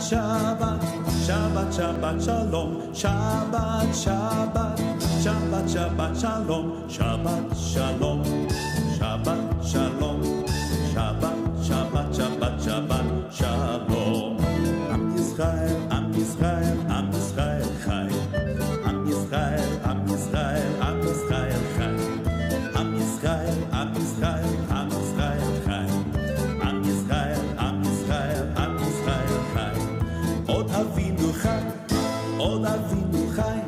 Shabbat, Shabbat, Shabbat, Shalom, Shabbat, Shabbat, Shabbat, Shabbat, Shalom, Shabbat, Shalom, Shabbat, Shalom, Shabbat, Shabbat, Shabbat, Shabbat, Shalom. Am Yisrael, Am Yisrael, Am Yisrael Chai. Am Yisrael, Am Yisrael, Am Yisrael Chai. Am Yisrael, Am Yisrael, Am Yisrael Chai. Am Yisrael, Am Yisrael, Am Yisrael Chai. Od Avinu Chai, Od Avinu Chai.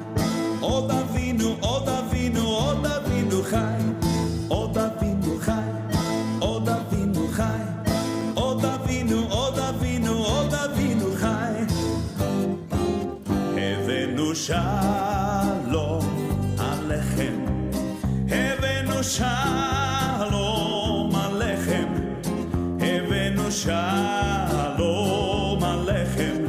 Od Avinu, Od Avinu, Od Avinu Chai. Od Avinu Chai, Od Avinu Chai. Od Avinu, Od Avinu, Od Avinu Chai. Hevenu Shalom Alechem. Hevenu Shalom Alechem. Hevenu Shalom Alechem.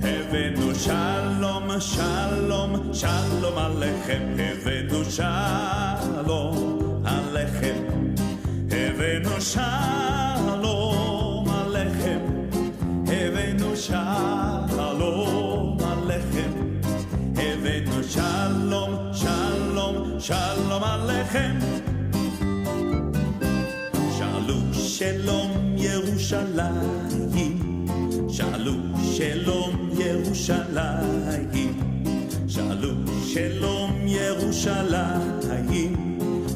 Hevenu Shalom, Shalom, Shalom Alechem. Hevenu Shalom Alechem. Hevenu Shalom Alechem. Hevenu Shalom Alechem. Hevenu Shalom, Shalom, Shalom Alechem. Shalu Shalom Yerushalayim. Shalu Shalom Yerushalayim. Shalu Shalom Yerushalayim.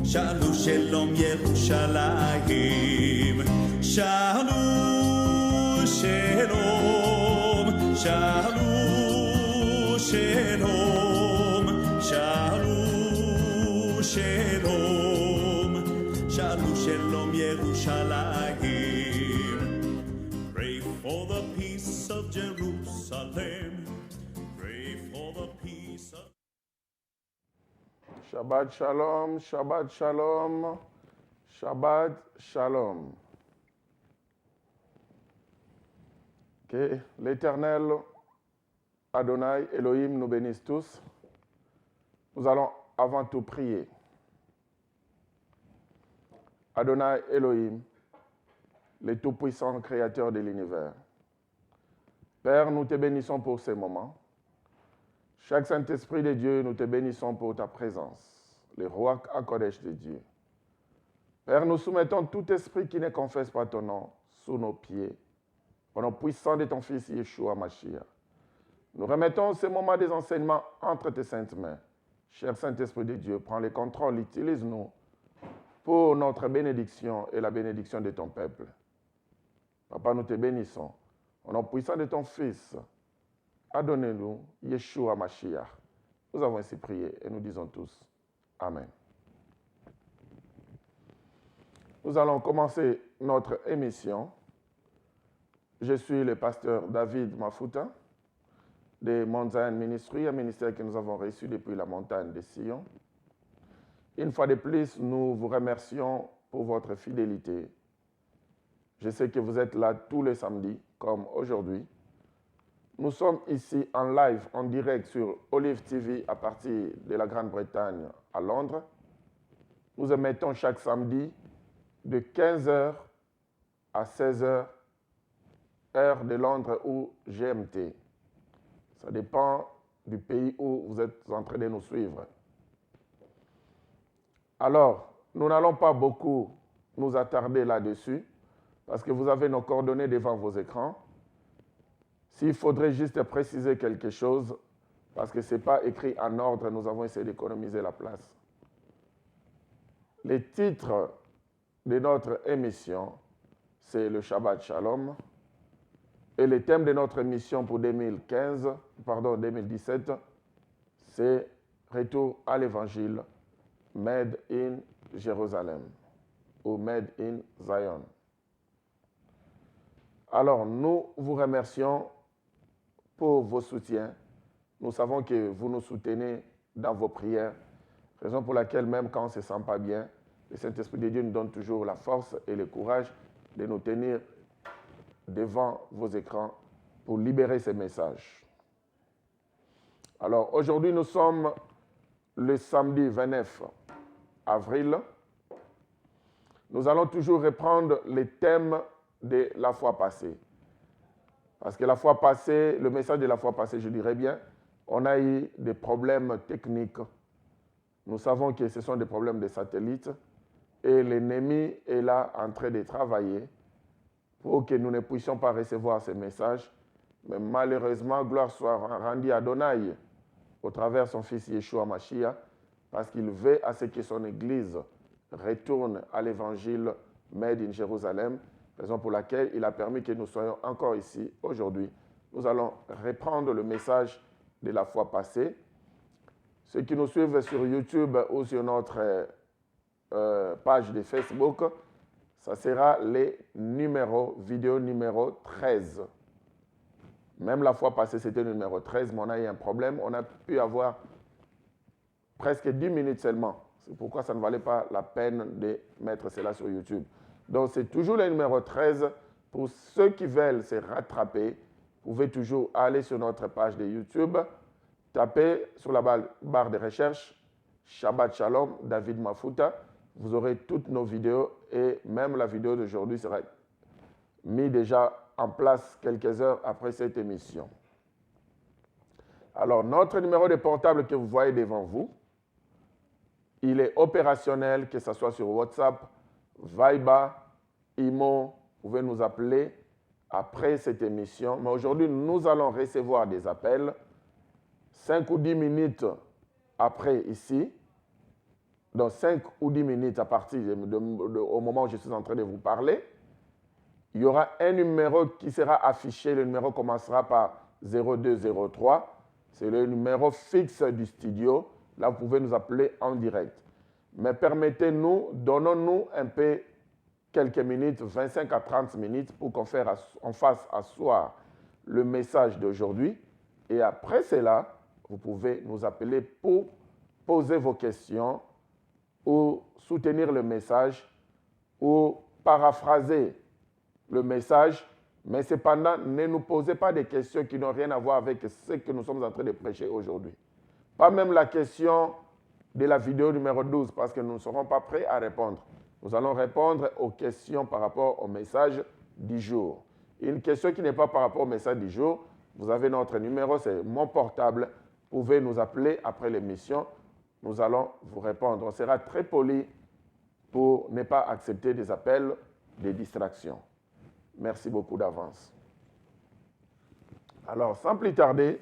Shalu Shalom Yerushalayim. Shalu Shalom. Shalu Shalom. Shalu Shalom. Shalu Shalom Yerushalayim. Pray for the peace of Jerusalem. Pray for the peace of Shabbat Shalom, Shabbat Shalom, Shabbat Shalom. Que l'Éternel Adonai Elohim nous bénisse tous. Nous allons avant tout prier. Adonai Elohim, le tout-puissant créateur de l'univers. Père, nous te bénissons pour ces moments. Chaque Saint-Esprit de Dieu, nous te bénissons pour ta présence, le roi HaKodesh de Dieu. Père, nous soumettons tout esprit qui ne confesse pas ton nom sous nos pieds, au nom puissant de ton Fils Yeshua Mashiach. Nous remettons ce moment des enseignements entre tes saintes mains. Cher Saint-Esprit de Dieu, prends le contrôle, utilise-nous pour notre bénédiction et la bénédiction de ton peuple. Papa, nous te bénissons. Au nom puissant de ton Fils, adonnez-nous Yeshua Mashiach. Nous avons ainsi prié et nous disons tous Amen. Nous allons commencer notre émission. Je suis le pasteur David Mafuta de Mount Zion Ministry, un ministère que nous avons reçu depuis la montagne de Sion. Une fois de plus, nous vous remercions pour votre fidélité. Je sais que vous êtes là tous les samedis, comme aujourd'hui. Nous sommes ici en live, en direct sur Olive TV à partir de la Grande-Bretagne à Londres. Nous émettons chaque samedi de 15h à 16h, heure de Londres ou GMT. Ça dépend du pays où vous êtes en train de nous suivre. Alors, nous n'allons pas beaucoup nous attarder là-dessus, parce que vous avez nos coordonnées devant vos écrans. S'il faudrait juste préciser quelque chose, parce que ce n'est pas écrit en ordre, nous avons essayé d'économiser la place. Le titre de notre émission, c'est le Shabbat Shalom. Et le thème de notre émission pour 2017, c'est Retour à l'Évangile, Made in Jérusalem, ou Made in Zion. Alors, nous vous remercions pour vos soutiens. Nous savons que vous nous soutenez dans vos prières, raison pour laquelle même quand on ne se sent pas bien, le Saint-Esprit de Dieu nous donne toujours la force et le courage de nous tenir devant vos écrans pour libérer ces messages. Alors, aujourd'hui, nous sommes le samedi 29 avril. Nous allons toujours reprendre les thèmes de la fois passée. Parce que la fois passée, le message de la fois passée, je dirais bien, on a eu des problèmes techniques. Nous savons que ce sont des problèmes de satellites et l'ennemi est là en train de travailler pour que nous ne puissions pas recevoir ces messages. Mais malheureusement, gloire soit rendue à Adonai au travers de son fils Yeshua Mashiach, parce qu'il veut à ce que son Église retourne à l'évangile made in Jérusalem, raison pour laquelle il a permis que nous soyons encore ici aujourd'hui. Nous allons reprendre le message de la fois passée. Ceux qui nous suivent sur YouTube ou sur notre page de Facebook, ça sera les vidéo numéro 13. Même la fois passée, c'était le numéro 13, mais on a eu un problème. On a pu avoir presque 10 minutes seulement. C'est pourquoi ça ne valait pas la peine de mettre cela sur YouTube. Donc, c'est toujours le numéro 13. Pour ceux qui veulent se rattraper, vous pouvez toujours aller sur notre page de YouTube, taper sur la barre de recherche Shabbat Shalom, David Mafuta. Vous aurez toutes nos vidéos et même la vidéo d'aujourd'hui sera mise déjà en place quelques heures après cette émission. Alors, notre numéro de portable que vous voyez devant vous, il est opérationnel, que ce soit sur WhatsApp, Viber, Imo, vous pouvez nous appeler après cette émission. Mais aujourd'hui, nous allons recevoir des appels 5 ou 10 minutes après ici. Donc 5 ou 10 minutes à partir au moment où je suis en train de vous parler. Il y aura un numéro qui sera affiché. Le numéro commencera par 0203. C'est le numéro fixe du studio. Là, vous pouvez nous appeler en direct. Mais permettez-nous, donnons-nous un peu quelques minutes, 25 à 30 minutes, pour qu'on fasse asseoir le message d'aujourd'hui. Et après cela, vous pouvez nous appeler pour poser vos questions ou soutenir le message ou paraphraser le message. Mais cependant, ne nous posez pas des questions qui n'ont rien à voir avec ce que nous sommes en train de prêcher aujourd'hui. Pas même la question de la vidéo numéro 12, parce que nous ne serons pas prêts à répondre. Nous allons répondre aux questions par rapport au message du jour. Une question qui n'est pas par rapport au message du jour, vous avez notre numéro, c'est mon portable. Vous pouvez nous appeler après l'émission. Nous allons vous répondre. On sera très poli pour ne pas accepter des appels, des distractions. Merci beaucoup d'avance. Alors, sans plus tarder,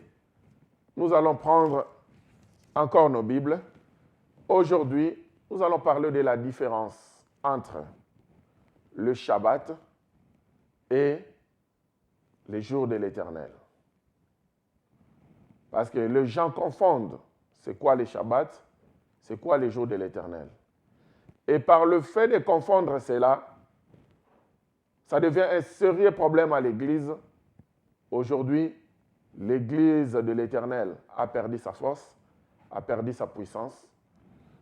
nous allons prendre encore nos Bibles. Aujourd'hui, nous allons parler de la différence entre le Shabbat et les jours de l'Éternel. Parce que les gens confondent c'est quoi les Shabbats, c'est quoi les jours de l'Éternel. Et par le fait de confondre cela, ça devient un sérieux problème à l'Église. Aujourd'hui, l'Église de l'Éternel a perdu sa force, a perdu sa puissance.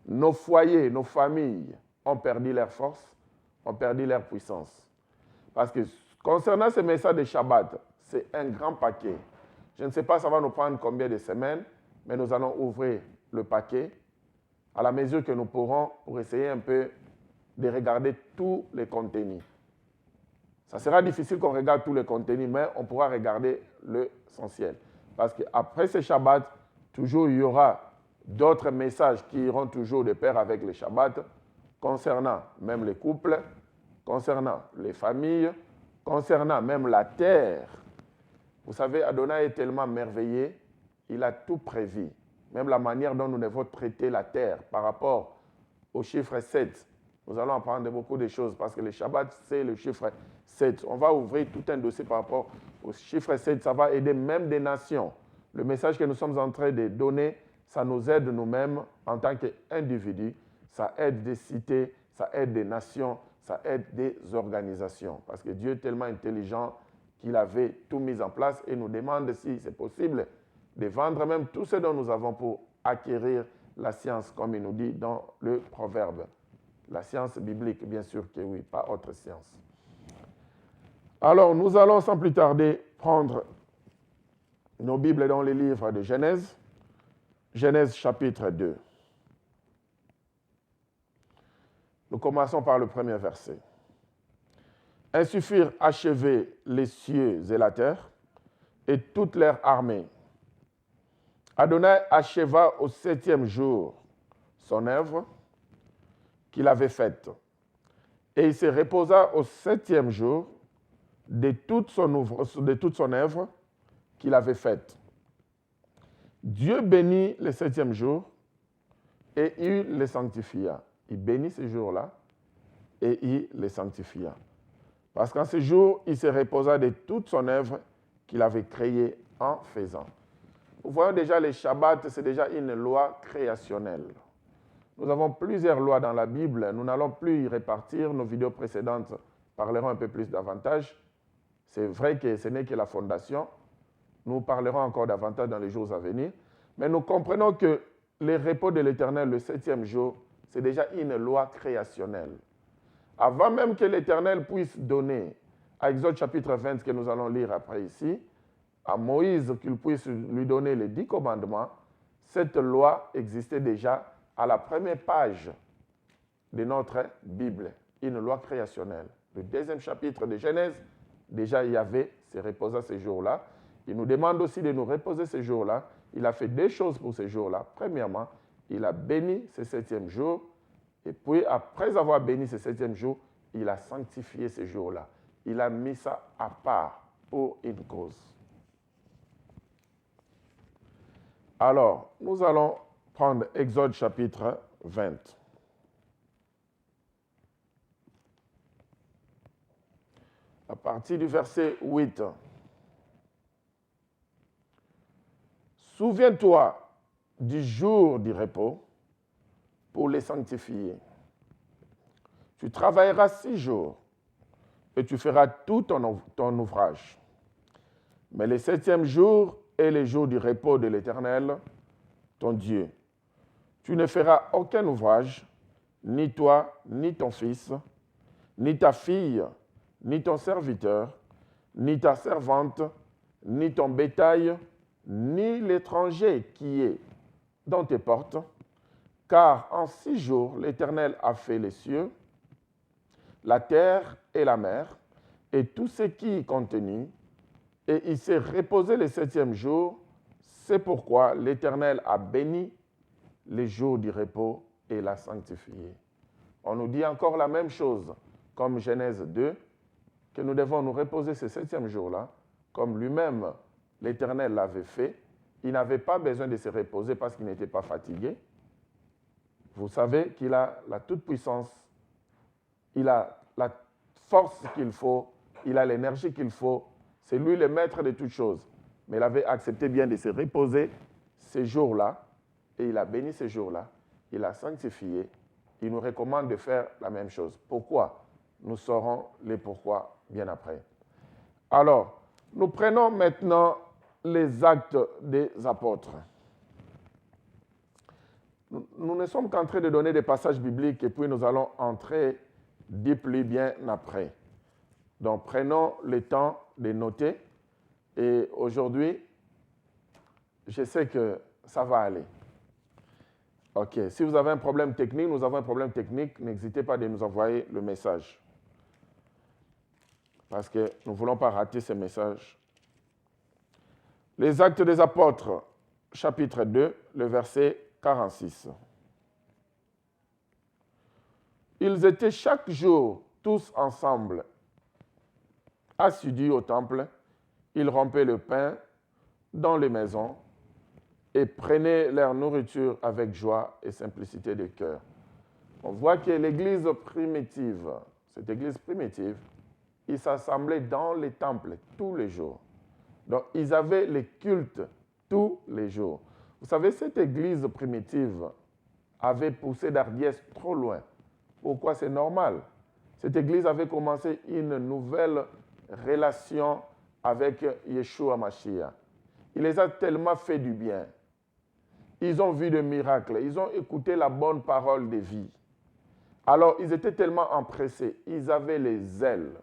Nos foyers, nos familles ont perdu leur force, ont perdu leur puissance. Parce que concernant ce message de Shabbat, c'est un grand paquet. Je ne sais pas ça va nous prendre combien de semaines, mais nous allons ouvrir le paquet à la mesure que nous pourrons pour essayer un peu de regarder tous les contenus. Ça sera difficile qu'on regarde tous les contenus, mais on pourra regarder l'essentiel. Parce qu'après ce Shabbat, toujours il y aura d'autres messages qui iront toujours de pair avec le Shabbat, concernant même les couples, concernant les familles, concernant même la terre. Vous savez, Adonai est tellement merveilleux, il a tout prévu. Même la manière dont nous devons traiter la terre par rapport au chiffre 7. Nous allons apprendre beaucoup de choses parce que le Shabbat, c'est le chiffre 7. On va ouvrir tout un dossier par rapport au chiffre 7. Ça va aider même des nations. Le message que nous sommes en train de donner, ça nous aide nous-mêmes en tant qu'individus. Ça aide des cités, ça aide des nations, ça aide des organisations. Parce que Dieu est tellement intelligent qu'il avait tout mis en place et nous demande si c'est possible de vendre même tout ce dont nous avons pour acquérir la science, comme il nous dit dans le proverbe. La science biblique, bien sûr que oui, pas autre science. Alors, nous allons sans plus tarder prendre nos Bibles dans les livres de Genèse. Genèse chapitre 2. Nous commençons par le premier verset. Ainsi furent achevés les cieux et la terre, et toute leur armée. Adonai acheva au 7e jour son œuvre qu'il avait faite. Et il se reposa au 7e jour de toute son œuvre qu'il avait faite. Dieu bénit le 7e jour et il le sanctifia. Il bénit ce jour-là et il le sanctifia. Parce qu'en ce jour, il se reposa de toute son œuvre qu'il avait créée en faisant. Vous voyez déjà, les Shabbats, c'est déjà une loi créationnelle. Nous avons plusieurs lois dans la Bible. Nous n'allons plus y répartir. Nos vidéos précédentes parleront un peu plus davantage. C'est vrai que ce n'est que la fondation. Nous parlerons encore davantage dans les jours à venir. Mais nous comprenons que le repos de l'Éternel, le 7e jour, c'est déjà une loi créationnelle. Avant même que l'Éternel puisse donner, à Exode chapitre 20, que nous allons lire après ici, à Moïse qu'il puisse lui donner les 10 commandements, cette loi existait déjà à la première page de notre Bible, une loi créationnelle. Le 2e chapitre de Genèse, déjà il y avait se reposa ce jour-là. Il nous demande aussi de nous reposer ce jour-là. Il a fait 2 choses pour ce jour-là. Premièrement, il a béni ce 7e jour. Et puis, après avoir béni ce 7e jour, il a sanctifié ce jour-là. Il a mis ça à part pour une cause. Alors, nous allons prendre Exode chapitre 20. À partir du verset 8. Souviens-toi du jour du repos pour les sanctifier. Tu travailleras 6 jours et tu feras tout ton ouvrage. Mais le 7e jour est le jour du repos de l'Éternel, ton Dieu. Tu ne feras aucun ouvrage, ni toi, ni ton fils, ni ta fille, ni ton serviteur, ni ta servante, ni ton bétail, ni l'étranger qui est dans tes portes, car en 6 jours l'Éternel a fait les cieux, la terre et la mer, et tout ce qui y contenu, et il s'est reposé le 7e jour. C'est pourquoi l'Éternel a béni les jours du repos et l'a sanctifié. On nous dit encore la même chose, comme Genèse 2, que nous devons nous reposer ce 7e jour-là, comme lui-même l'Éternel l'avait fait. Il n'avait pas besoin de se reposer parce qu'il n'était pas fatigué. Vous savez qu'il a la toute-puissance, il a la force qu'il faut, il a l'énergie qu'il faut. C'est lui le maître de toutes choses. Mais il avait accepté bien de se reposer ces jours-là, et il a béni ces jours-là, il a sanctifié. Il nous recommande de faire la même chose. Pourquoi? Nous saurons les pourquoi bien après. Alors, nous prenons maintenant les actes des apôtres. Nous ne sommes qu'en train de donner des passages bibliques et puis nous allons entrer plus bien après. Donc, prenons le temps de noter. Et aujourd'hui, je sais que ça va aller. OK. Si vous avez un problème technique, nous avons un problème technique, n'hésitez pas de nous envoyer le message. Parce que nous ne voulons pas rater ce message. Les Actes des Apôtres, chapitre 2, le verset 46. Ils étaient chaque jour tous ensemble, assidus au temple. Ils rompaient le pain dans les maisons et prenaient leur nourriture avec joie et simplicité de cœur. On voit que l'église primitive, cette église primitive, ils s'assemblaient dans les temples tous les jours. Donc, ils avaient les cultes tous les jours. Vous savez, cette église primitive avait poussé d'hardiesse trop loin. Pourquoi? C'est normal. Cette église avait commencé une nouvelle relation avec Yeshua Mashiach. Il les a tellement fait du bien. Ils ont vu des miracles. Ils ont écouté la bonne parole de vie. Alors, ils étaient tellement empressés. Ils avaient les ailes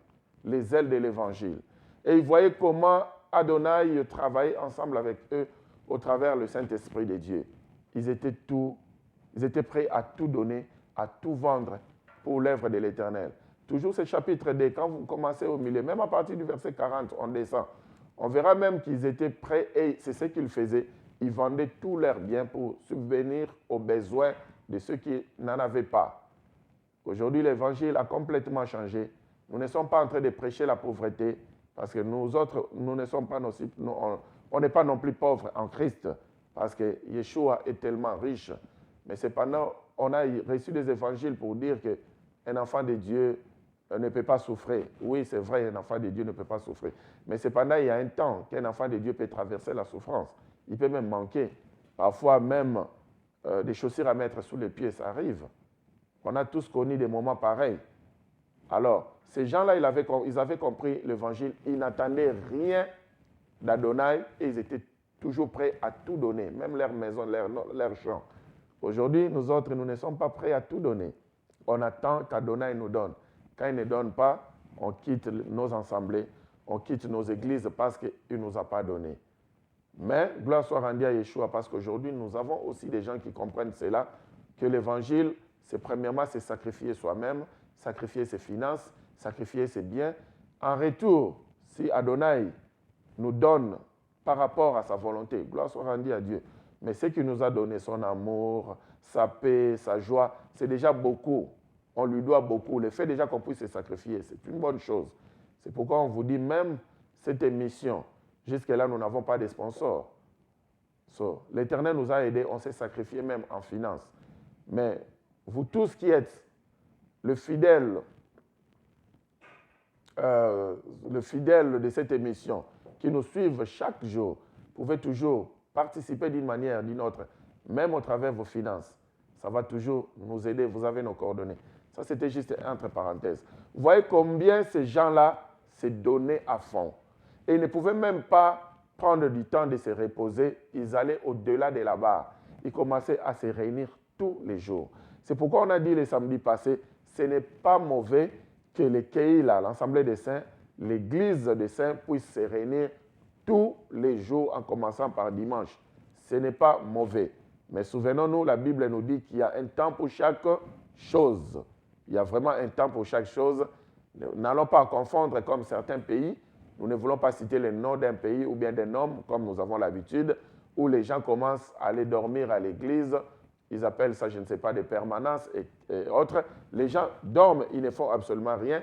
de l'évangile. Et ils voyaient comment Adonai travaillait ensemble avec eux au travers le Saint-Esprit de Dieu. Ils étaient prêts à tout donner, à tout vendre pour l'œuvre de l'Éternel. Toujours ce chapitre 2, quand vous commencez au milieu, même à partir du verset 40, on descend. On verra même qu'ils étaient prêts et c'est ce qu'ils faisaient. Ils vendaient tous leurs biens pour subvenir aux besoins de ceux qui n'en avaient pas. Aujourd'hui, l'évangile a complètement changé. Nous ne sommes pas en train de prêcher la pauvreté parce que nous autres, nous ne sommes pas on n'est pas non plus pauvres en Christ parce que Yeshua est tellement riche. Mais cependant, on a reçu des évangiles pour dire qu'un enfant de Dieu ne peut pas souffrir. Oui, c'est vrai, un enfant de Dieu ne peut pas souffrir. Mais cependant, il y a un temps qu'un enfant de Dieu peut traverser la souffrance. Il peut même manquer. Parfois même, des chaussures à mettre sous les pieds, ça arrive. On a tous connu des moments pareils. Alors, ces gens-là, ils avaient compris l'évangile. Ils n'attendaient rien d'Adonai et ils étaient toujours prêts à tout donner, même leur maison, leur champ. Aujourd'hui, nous autres, nous ne sommes pas prêts à tout donner. On attend qu'Adonai nous donne. Quand il ne donne pas, on quitte nos assemblées, on quitte nos églises parce qu'il ne nous a pas donné. Mais, gloire soit rendue à Yeshua, parce qu'aujourd'hui, nous avons aussi des gens qui comprennent cela, que l'évangile, c'est premièrement, c'est sacrifier soi-même, sacrifier ses finances, sacrifier ses biens. En retour, si Adonai nous donne par rapport à sa volonté, gloire soit rendue à Dieu, mais ce qu'il nous a donné, son amour, sa paix, sa joie, c'est déjà beaucoup. On lui doit beaucoup. Le fait déjà qu'on puisse se sacrifier, c'est une bonne chose. C'est pourquoi on vous dit même cette émission, jusque-là, nous n'avons pas de sponsors. L'Éternel nous a aidés, on s'est sacrifié même en finance. Mais vous tous qui êtes le fidèle de cette émission, qui nous suivent chaque jour, pouvez toujours participer d'une manière ou d'une autre, même au travers de vos finances. Ça va toujours nous aider, vous avez nos coordonnées. Ça, c'était juste entre parenthèses. Vous voyez combien ces gens-là s'est donné à fond. Et ils ne pouvaient même pas prendre du temps de se reposer. Ils allaient au-delà de la barre. Ils commençaient à se réunir tous les jours. C'est pourquoi on a dit le samedi passé, ce n'est pas mauvais que les Keïla, l'Assemblée des Saints, l'Église des Saints puisse se réunir tous les jours en commençant par dimanche. Ce n'est pas mauvais. Mais souvenons-nous, la Bible nous dit qu'il y a un temps pour chaque chose. Il y a vraiment un temps pour chaque chose. N'allons pas confondre comme certains pays. Nous ne voulons pas citer le nom d'un pays ou bien d'un homme, comme nous avons l'habitude, où les gens commencent à aller dormir à l'église. Ils appellent ça, je ne sais pas, des permanences et autres. Les gens dorment, ils ne font absolument rien.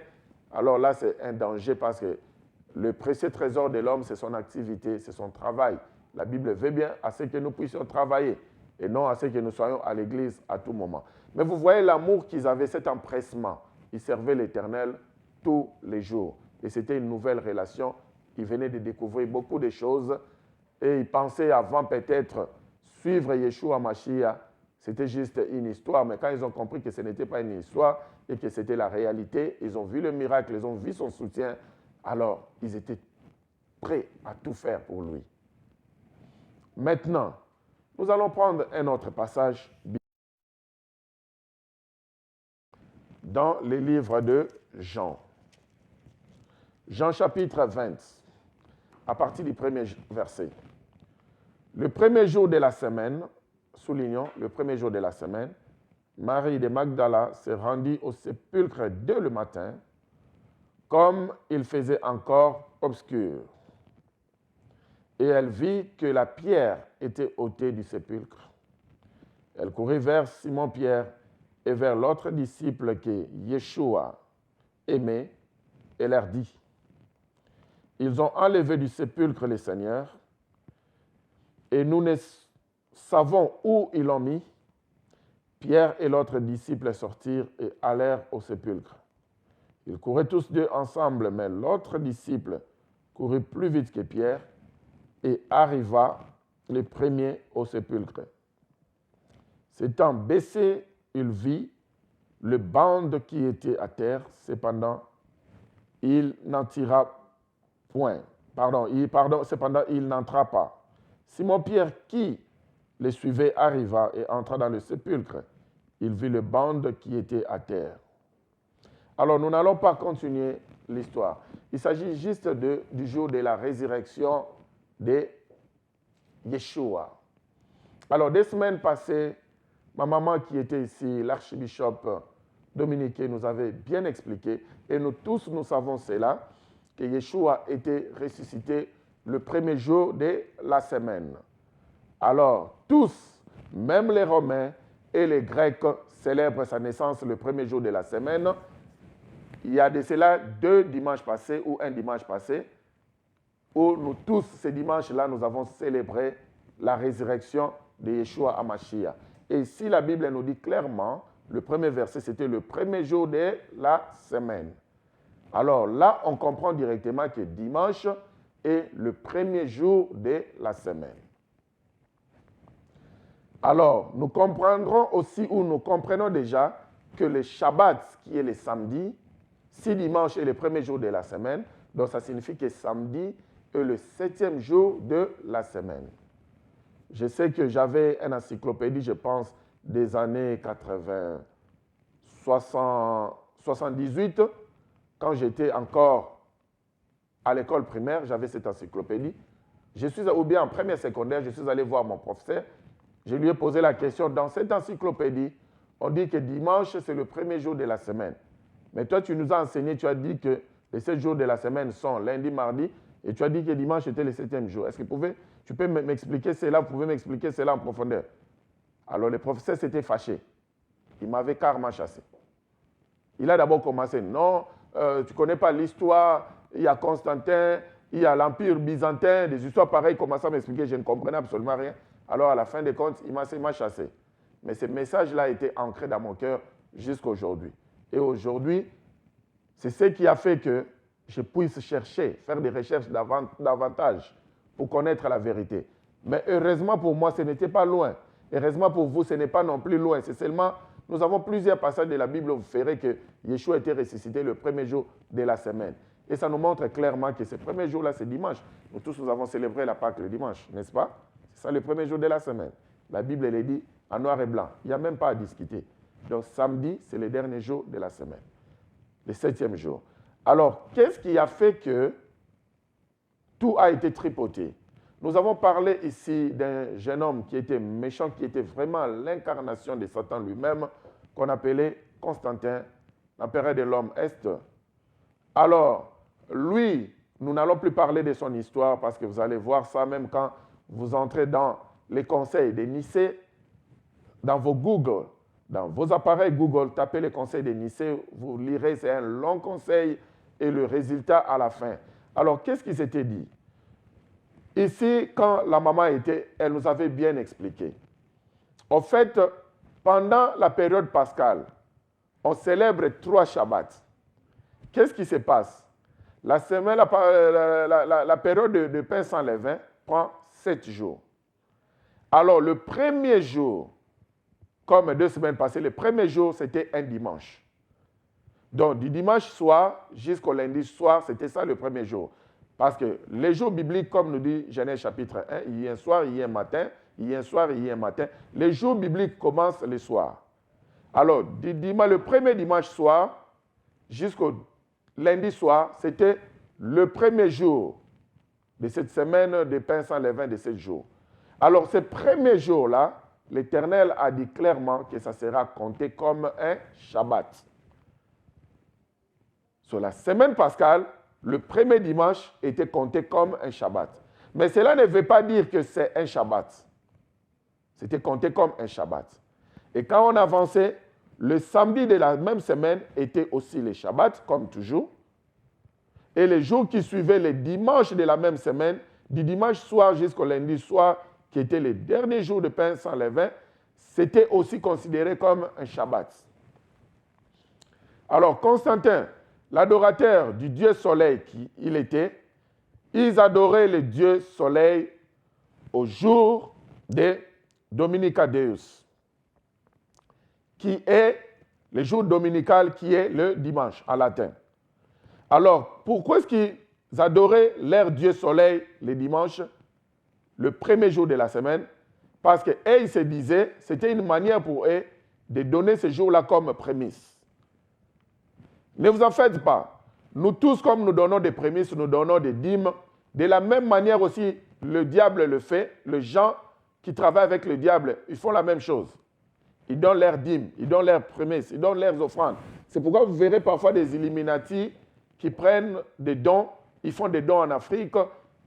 Alors là, c'est un danger parce que le précieux trésor de l'homme, c'est son activité, c'est son travail. La Bible veut bien à ce que nous puissions travailler et non à ce que nous soyons à l'église à tout moment. Mais vous voyez l'amour qu'ils avaient, cet empressement. Ils servaient l'Éternel tous les jours. Et c'était une nouvelle relation. Ils venaient de découvrir beaucoup de choses et ils pensaient avant peut-être suivre Yeshua Mashiach. C'était juste une histoire, mais quand ils ont compris que ce n'était pas une histoire et que c'était la réalité, ils ont vu le miracle, ils ont vu son soutien, alors ils étaient prêts à tout faire pour lui. Maintenant, nous allons prendre un autre passage dans les livres de Jean. Jean chapitre 20, à partir du premier verset. Le premier jour de la semaine, soulignons, le premier jour de la semaine, Marie de Magdala se rendit au sépulcre dès le matin, comme il faisait encore obscur. Et elle vit que la pierre était ôtée du sépulcre. Elle courut vers Simon-Pierre et vers l'autre disciple que Yeshua aimait et leur dit, « Ils ont enlevé du sépulcre le Seigneur et nous ne savons où ils l'ont mis. » Pierre et l'autre disciple sortirent et allèrent au sépulcre. Ils couraient tous deux ensemble, mais l'autre disciple courut plus vite que Pierre et arriva le premier au sépulcre. S'étant baissé, il vit le banc qui était à terre, cependant, il n'en tira point. Cependant, il n'entra pas. Simon-Pierre, qui les suivait, arriva et entra dans le sépulcre. Il vit le banc qui était à terre. Alors, nous n'allons pas continuer l'histoire. Il s'agit juste du jour de la résurrection de Yeshua. Alors, des semaines passées, ma maman qui était ici, l'archbishop Dominique, nous avait bien expliqué, et nous tous nous savons cela, que Yeshua était ressuscité le premier jour de la semaine. Alors, tous, même les Romains et les Grecs, célèbrent sa naissance le premier jour de la semaine. Il y a de cela 2 dimanches passés ou un dimanche passé, où nous tous, ces dimanches-là, nous avons célébré la résurrection de Yeshua HaMashiach. Et si la Bible nous dit clairement, le premier verset, c'était le premier jour de la semaine. Alors là, on comprend directement que dimanche est le premier jour de la semaine. Alors, nous comprendrons aussi, ou nous comprenons déjà, que le Shabbat, qui est le samedi, si dimanche est le premier jour de la semaine, donc ça signifie que samedi est le 7e jour de la semaine. Je sais que j'avais une encyclopédie, je pense, des années 80, 78, quand j'étais encore à l'école primaire, j'avais cette encyclopédie. Ou bien en première secondaire, je suis allé voir mon professeur. Je lui ai posé la question, dans cette encyclopédie, on dit que dimanche, c'est le premier jour de la semaine. Mais toi, tu nous as enseigné, tu as dit que les 7 jours de la semaine sont lundi, mardi, et tu as dit que dimanche était le 7e jour. Est-ce que tu peux m'expliquer cela, vous pouvez m'expliquer cela en profondeur? Alors le professeur s'était fâché. Il m'avait carrément chassé. Il a d'abord commencé, non, tu ne connais pas l'histoire, il y a Constantin, il y a l'Empire byzantin, des histoires pareilles, il commençait à m'expliquer, je ne comprenais absolument rien. Alors à la fin des comptes, il m'a chassé. Mais ce message-là était ancré dans mon cœur jusqu'à aujourd'hui. Et aujourd'hui, c'est ce qui a fait que je puisse chercher, faire des recherches davantage pour connaître la vérité. Mais heureusement pour moi, ce n'était pas loin. Heureusement pour vous, ce n'est pas non plus loin. C'est seulement, nous avons plusieurs passages de la Bible où vous verrez que Yeshua a été ressuscité le premier jour de la semaine. Et ça nous montre clairement que ce premier jour-là, c'est dimanche. Nous tous, nous avons célébré la Pâque le dimanche, n'est-ce pas? C'est ça le premier jour de la semaine. La Bible, elle est dit en noir et blanc. Il n'y a même pas à discuter. Donc samedi, c'est le dernier jour de la semaine. Le 7e jour. Alors, qu'est-ce qui a fait que tout a été tripoté? Nous avons parlé ici d'un jeune homme qui était méchant, qui était vraiment l'incarnation de Satan lui-même, qu'on appelait Constantin, l'empereur de l'homme Est. Alors, lui, nous n'allons plus parler de son histoire parce que vous allez voir ça même quand vous entrez dans les conseils de Nicée, dans vos Google, dans vos appareils Google, tapez les conseils de Nicée, vous lirez, c'est un long conseil et le résultat à la fin. Alors, qu'est-ce qui s'était dit? Ici, quand la maman était, elle nous avait bien expliqué. En fait, pendant la période pascale, on célèbre 3 Shabbats. Qu'est-ce qui se passe? La période de pain sans levain prend 7 jours. Alors, le premier jour, comme 2 semaines passées, le premier jour, c'était un dimanche. Donc, du dimanche soir jusqu'au lundi soir, c'était ça le premier jour. Parce que les jours bibliques, comme nous dit Genèse chapitre 1, il y a un soir, il y a un matin, il y a un soir, il y a un matin. Les jours bibliques commencent le soir. Alors, le premier dimanche soir jusqu'au lundi soir, c'était le premier jour de cette semaine de pain sans levain de 7 jours. Alors, ce premier jour-là, l'Éternel a dit clairement que ça sera compté comme un Shabbat. Sur la semaine pascale, le premier dimanche était compté comme un Shabbat. Mais cela ne veut pas dire que c'est un Shabbat. C'était compté comme un Shabbat. Et quand on avançait, le samedi de la même semaine était aussi le Shabbat, comme toujours. Et les jours qui suivaient les dimanches de la même semaine, du dimanche soir jusqu'au lundi soir, qui était le dernier jour de pain sans levain, c'était aussi considéré comme un Shabbat. Alors, Constantin, l'adorateur du dieu soleil qu'il était, ils adoraient le dieu soleil au jour de Dominica Deus, qui est le jour dominical, qui est le dimanche en latin. Alors, pourquoi est-ce qu'ils adoraient leur dieu soleil le dimanche, le premier jour de la semaine? Parce qu'ils se disaient, c'était une manière pour eux de donner ce jour-là comme prémisse. Ne vous en faites pas. Nous tous, comme nous donnons des prémices, nous donnons des dîmes. De la même manière aussi, le diable le fait. Les gens qui travaillent avec le diable, ils font la même chose. Ils donnent leurs dîmes, ils donnent leurs prémices, ils donnent leurs offrandes. C'est pourquoi vous verrez parfois des Illuminati qui prennent des dons, ils font des dons en Afrique,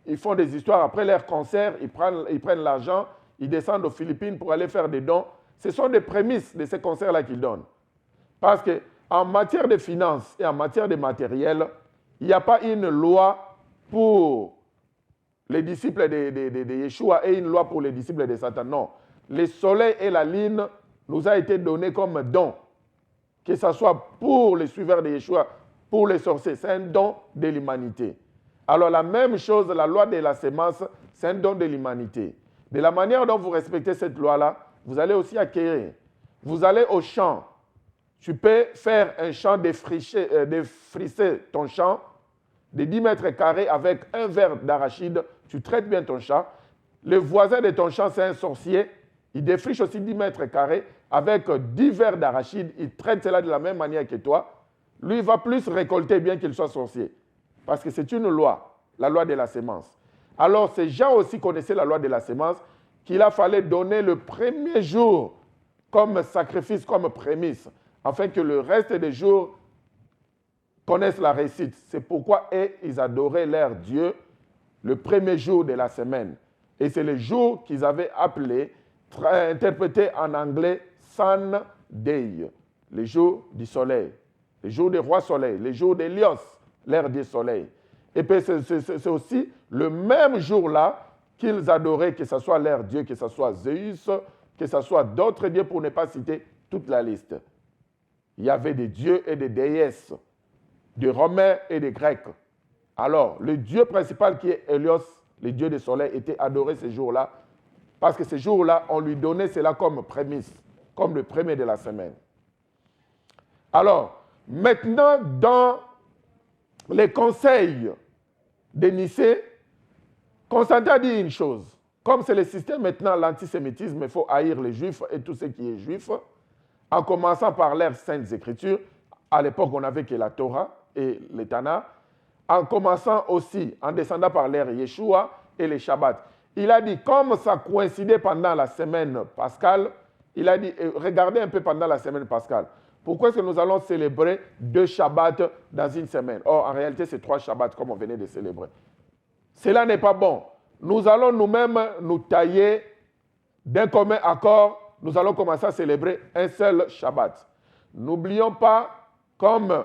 ils font des histoires. Après leur concert, ils prennent l'argent, ils descendent aux Philippines pour aller faire des dons. Ce sont des prémices de ces concerts-là qu'ils donnent. Parce qu'en matière de finances et en matière de matériel, il n'y a pas une loi pour les disciples de Yeshua et une loi pour les disciples de Satan. Non. Le soleil et la lune nous a été donnés comme don. Que ce soit pour les suiveurs de Yeshua, pour les sorciers, c'est un don de l'humanité. Alors la même chose, la loi de la sémence, c'est un don de l'humanité. De la manière dont vous respectez cette loi-là, vous allez aussi acquérir. Vous allez au champ. Tu peux faire un champ défricher ton champ de 10 mètres carrés avec un verre d'arachide. Tu traites bien ton champ. Le voisin de ton champ, c'est un sorcier. Il défriche aussi 10 mètres carrés avec 10 verres d'arachide. Il traite cela de la même manière que toi. Lui, il va plus récolter bien qu'il soit sorcier. Parce que c'est une loi, la loi de la sémence. Alors, ces gens aussi connaissaient la loi de la sémence, qu'il a fallu donner le premier jour comme sacrifice, comme prémisse, afin que le reste des jours connaissent la réussite. C'est pourquoi ils adoraient leur Dieu le premier jour de la semaine. Et c'est le jour qu'ils avaient appelé, interprété en anglais, Sunday, le jour du soleil, le jour du roi soleil, le jour d'Hélios, l'ère du soleil. Et puis c'est aussi le même jour-là qu'ils adoraient, que ce soit leur Dieu, que ce soit Zeus, que ce soit d'autres dieux, pour ne pas citer toute la liste. Il y avait des dieux et des déesses, des Romains et des Grecs. Alors, le dieu principal qui est Hélios, le dieu du soleil, était adoré ce jour-là, parce que ce jour-là, on lui donnait cela comme prémisse, comme le premier de la semaine. Alors, maintenant, dans les conseils de Nicée, Constantin a dit une chose. Comme c'est le système maintenant, l'antisémitisme, il faut haïr les Juifs et tout ce qui est juif, en commençant par leurs saintes écritures. À l'époque, on n'avait que la Torah et les Tanakh. En commençant aussi, en descendant par l'ère Yeshua et les Shabbats. Il a dit, comme ça coïncidait pendant la semaine pascale, il a dit, regardez un peu pendant la semaine pascale. Pourquoi est-ce que nous allons célébrer 2 Shabbats dans une semaine? Or, en réalité, c'est 3 Shabbats comme on venait de célébrer. Cela n'est pas bon. Nous allons nous-mêmes nous tailler d'un commun accord. Nous allons commencer à célébrer un seul Shabbat. N'oublions pas, comme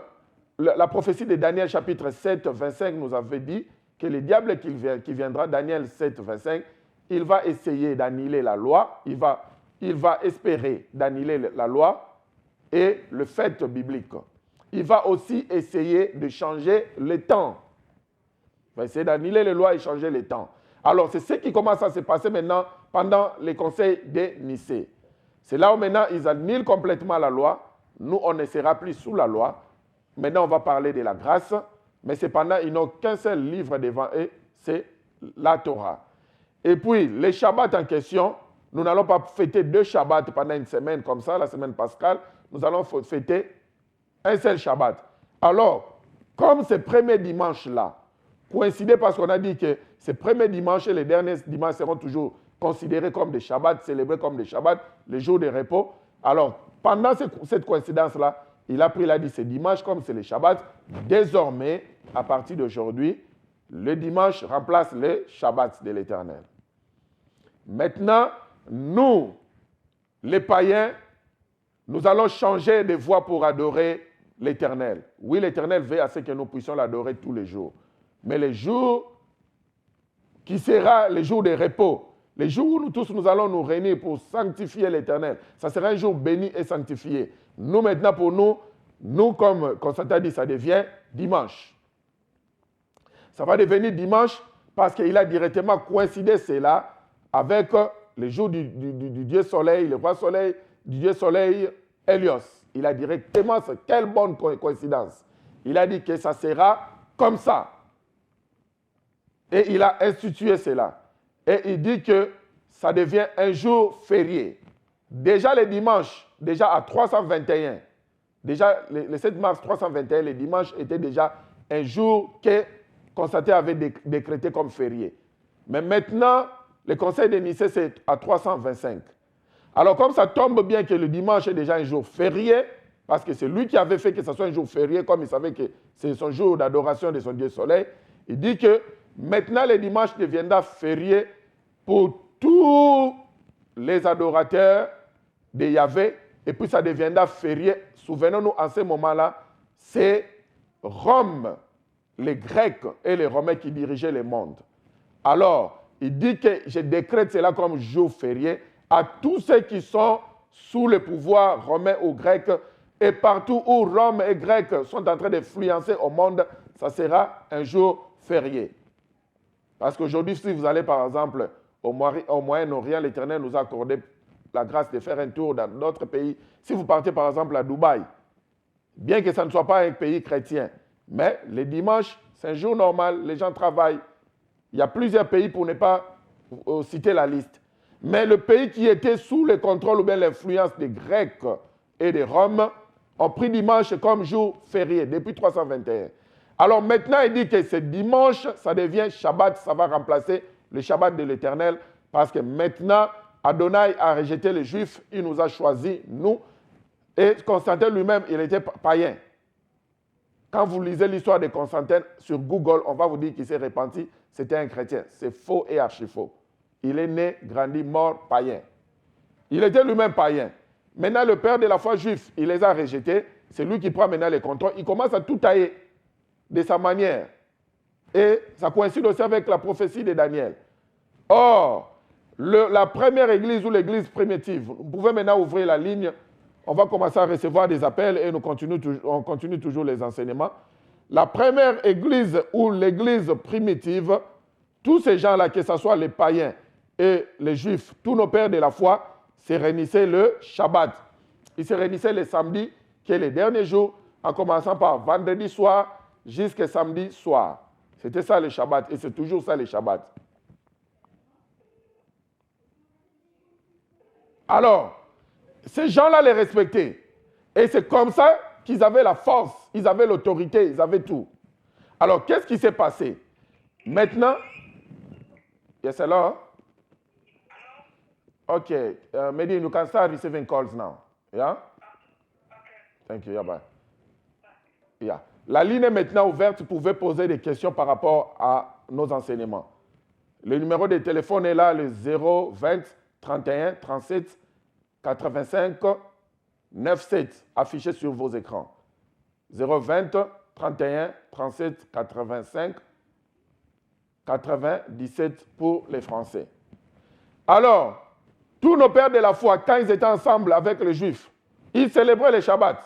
la prophétie de Daniel chapitre 7, 25 nous avait dit, que le diable qui viendra, Daniel 7, 25, il va essayer d'annihiler la loi, il va espérer d'annihiler la loi et le fait biblique. Il va aussi essayer de changer le temps. Il va essayer d'annihiler les lois et changer le temps. Alors, c'est ce qui commence à se passer maintenant pendant les conseils de Nicée. C'est là où maintenant ils annulent complètement la loi. Nous, on ne sera plus sous la loi. Maintenant, on va parler de la grâce. Mais cependant, ils n'ont qu'un seul livre devant eux, c'est la Torah. Et puis, les Shabbats en question, nous n'allons pas fêter 2 Shabbats pendant une semaine comme ça, la semaine pascale. Nous allons fêter un seul Shabbat. Alors, comme ce premier dimanche-là, coïncidé parce qu'on a dit que ces premiers dimanches et les derniers dimanches seront toujours considérés comme des Shabbats, célébrés comme des Shabbats, les jours de repos. Alors, pendant cette coïncidence-là, il a dit c'est dimanche comme c'est les Shabbats. Désormais, à partir d'aujourd'hui, le dimanche remplace les Shabbats de l'Éternel. Maintenant, nous, les païens, nous allons changer de voie pour adorer l'Éternel. Oui, l'Éternel veut à ce que nous puissions l'adorer tous les jours. Mais le jour qui sera le jour de repos, le jour où nous tous nous allons nous réunir pour sanctifier l'Éternel, ça sera un jour béni et sanctifié. Nous maintenant, pour nous comme Constantin dit, ça devient dimanche. Ça va devenir dimanche parce qu'il a directement coïncidé cela avec le jour du Dieu Soleil, le roi Soleil, du Dieu Soleil, Hélios. Il a directement, quelle bonne coïncidence. Il a dit que ça sera comme ça. Et il a institué cela. Et il dit que ça devient un jour férié. Déjà le dimanche, déjà à 321, déjà le 7 mars 321, le dimanche était déjà un jour que Constantin avait décrété comme férié. Mais maintenant, le conseil de Nicée, c'est à 325. Alors comme ça tombe bien que le dimanche est déjà un jour férié, parce que c'est lui qui avait fait que ce soit un jour férié, comme il savait que c'est son jour d'adoration de son Dieu Soleil, il dit que maintenant le dimanche deviendra férié pour tous les adorateurs de Yahvé, et puis ça deviendra férié. Souvenons-nous, en ce moment-là, c'est Rome, les Grecs et les Romains qui dirigeaient le monde. Alors, il dit que je décrète cela comme jour férié à tous ceux qui sont sous le pouvoir romain ou grec, et partout où Rome et Grec sont en train d'influencer au monde, ça sera un jour férié. Parce qu'aujourd'hui, si vous allez par exemple au Moyen-Orient, l'Éternel nous a accordé la grâce de faire un tour dans notre pays. Si vous partez par exemple à Dubaï, bien que ça ne soit pas un pays chrétien, mais les dimanches, c'est un jour normal, les gens travaillent. Il y a plusieurs pays pour ne pas citer la liste. Mais le pays qui était sous le contrôle ou bien l'influence des Grecs et des Roms ont pris dimanche comme jour férié depuis 321. Alors maintenant, il dit que ce dimanche, ça devient Shabbat, ça va remplacer le Shabbat de l'Éternel, parce que maintenant, Adonai a rejeté les Juifs, il nous a choisis, nous, et Constantin lui-même, il était païen. Quand vous lisez l'histoire de Constantin sur Google, on va vous dire qu'il s'est repenti, c'était un chrétien. C'est faux et archi-faux. Il est né, grandi, mort, païen. Il était lui-même païen. Maintenant, le père de la foi juif, il les a rejetés. C'est lui qui prend maintenant les contrôles. Il commence à tout tailler de sa manière. Et ça coïncide aussi avec la prophétie de Daniel. Or, la première église ou l'église primitive, vous pouvez maintenant ouvrir la ligne. On va commencer à recevoir des appels et on continue toujours les enseignements. La première église ou l'église primitive, tous ces gens-là, que ce soit les païens et les juifs, tous nos pères de la foi, se réunissaient le Shabbat. Ils se réunissaient le samedi, qui est le dernier jour, en commençant par vendredi soir jusqu'à samedi soir. C'était ça le Shabbat et c'est toujours ça le Shabbat. Alors, ces gens-là les respectaient. Et c'est comme ça qu'ils avaient la force, ils avaient l'autorité, ils avaient tout. Alors, qu'est-ce qui s'est passé? Maintenant, yes, hello? Okay, Mehdi, you can start receiving calls now. Yeah? Thank you, yeah, bye. Yeah. La ligne est maintenant ouverte, vous pouvez poser des questions par rapport à nos enseignements. Le numéro de téléphone est là, le 020 31 37 85 97, affiché sur vos écrans. 020 31 37 85 97 pour les Français. Alors, tous nos pères de la foi, quand ils étaient ensemble avec les Juifs, ils célébraient les Shabbats.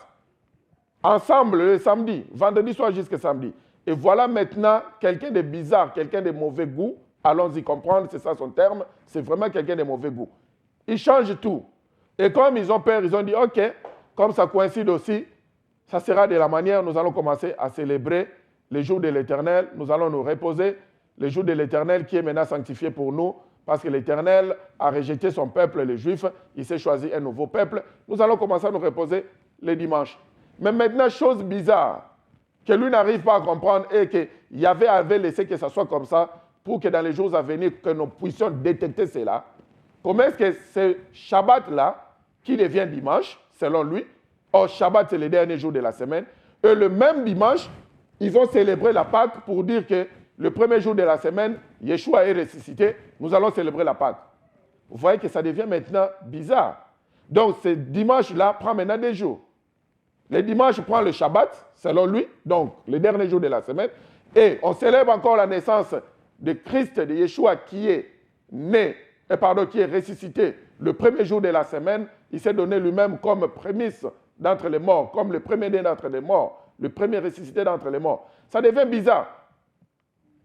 Ensemble le samedi, vendredi soir jusqu'à samedi. Et voilà maintenant quelqu'un de bizarre, quelqu'un de mauvais goût. Allons-y comprendre, c'est ça son terme. C'est vraiment quelqu'un de mauvais goût. Il change tout. Et comme ils ont peur, ils ont dit, OK, comme ça coïncide aussi, ça sera de la manière, nous allons commencer à célébrer les jours de l'Éternel. Nous allons nous reposer, les jours de l'Éternel qui est maintenant sanctifié pour nous, parce que l'Éternel a rejeté son peuple, les Juifs. Il s'est choisi un nouveau peuple. Nous allons commencer à nous reposer les dimanches. Mais maintenant, chose bizarre, que lui n'arrive pas à comprendre et que Yahvé avait laissé que ça soit comme ça pour que dans les jours à venir, que nous puissions détecter cela. Comment est-ce que ce Shabbat-là, qui devient dimanche, selon lui, or Shabbat c'est le dernier jour de la semaine, et le même dimanche, ils vont célébrer la Pâque pour dire que le premier jour de la semaine, Yeshua est ressuscité, nous allons célébrer la Pâque. Vous voyez que ça devient maintenant bizarre. Donc ce dimanche-là prend maintenant des jours. Le dimanche prend le Shabbat, selon lui, donc le dernier jour de la semaine, et on célèbre encore la naissance de Christ, de Yeshua, qui est né, qui est ressuscité le premier jour de la semaine. Il s'est donné lui-même comme prémisse d'entre les morts, comme le premier-né d'entre les morts, le premier ressuscité d'entre les morts. Ça devient bizarre.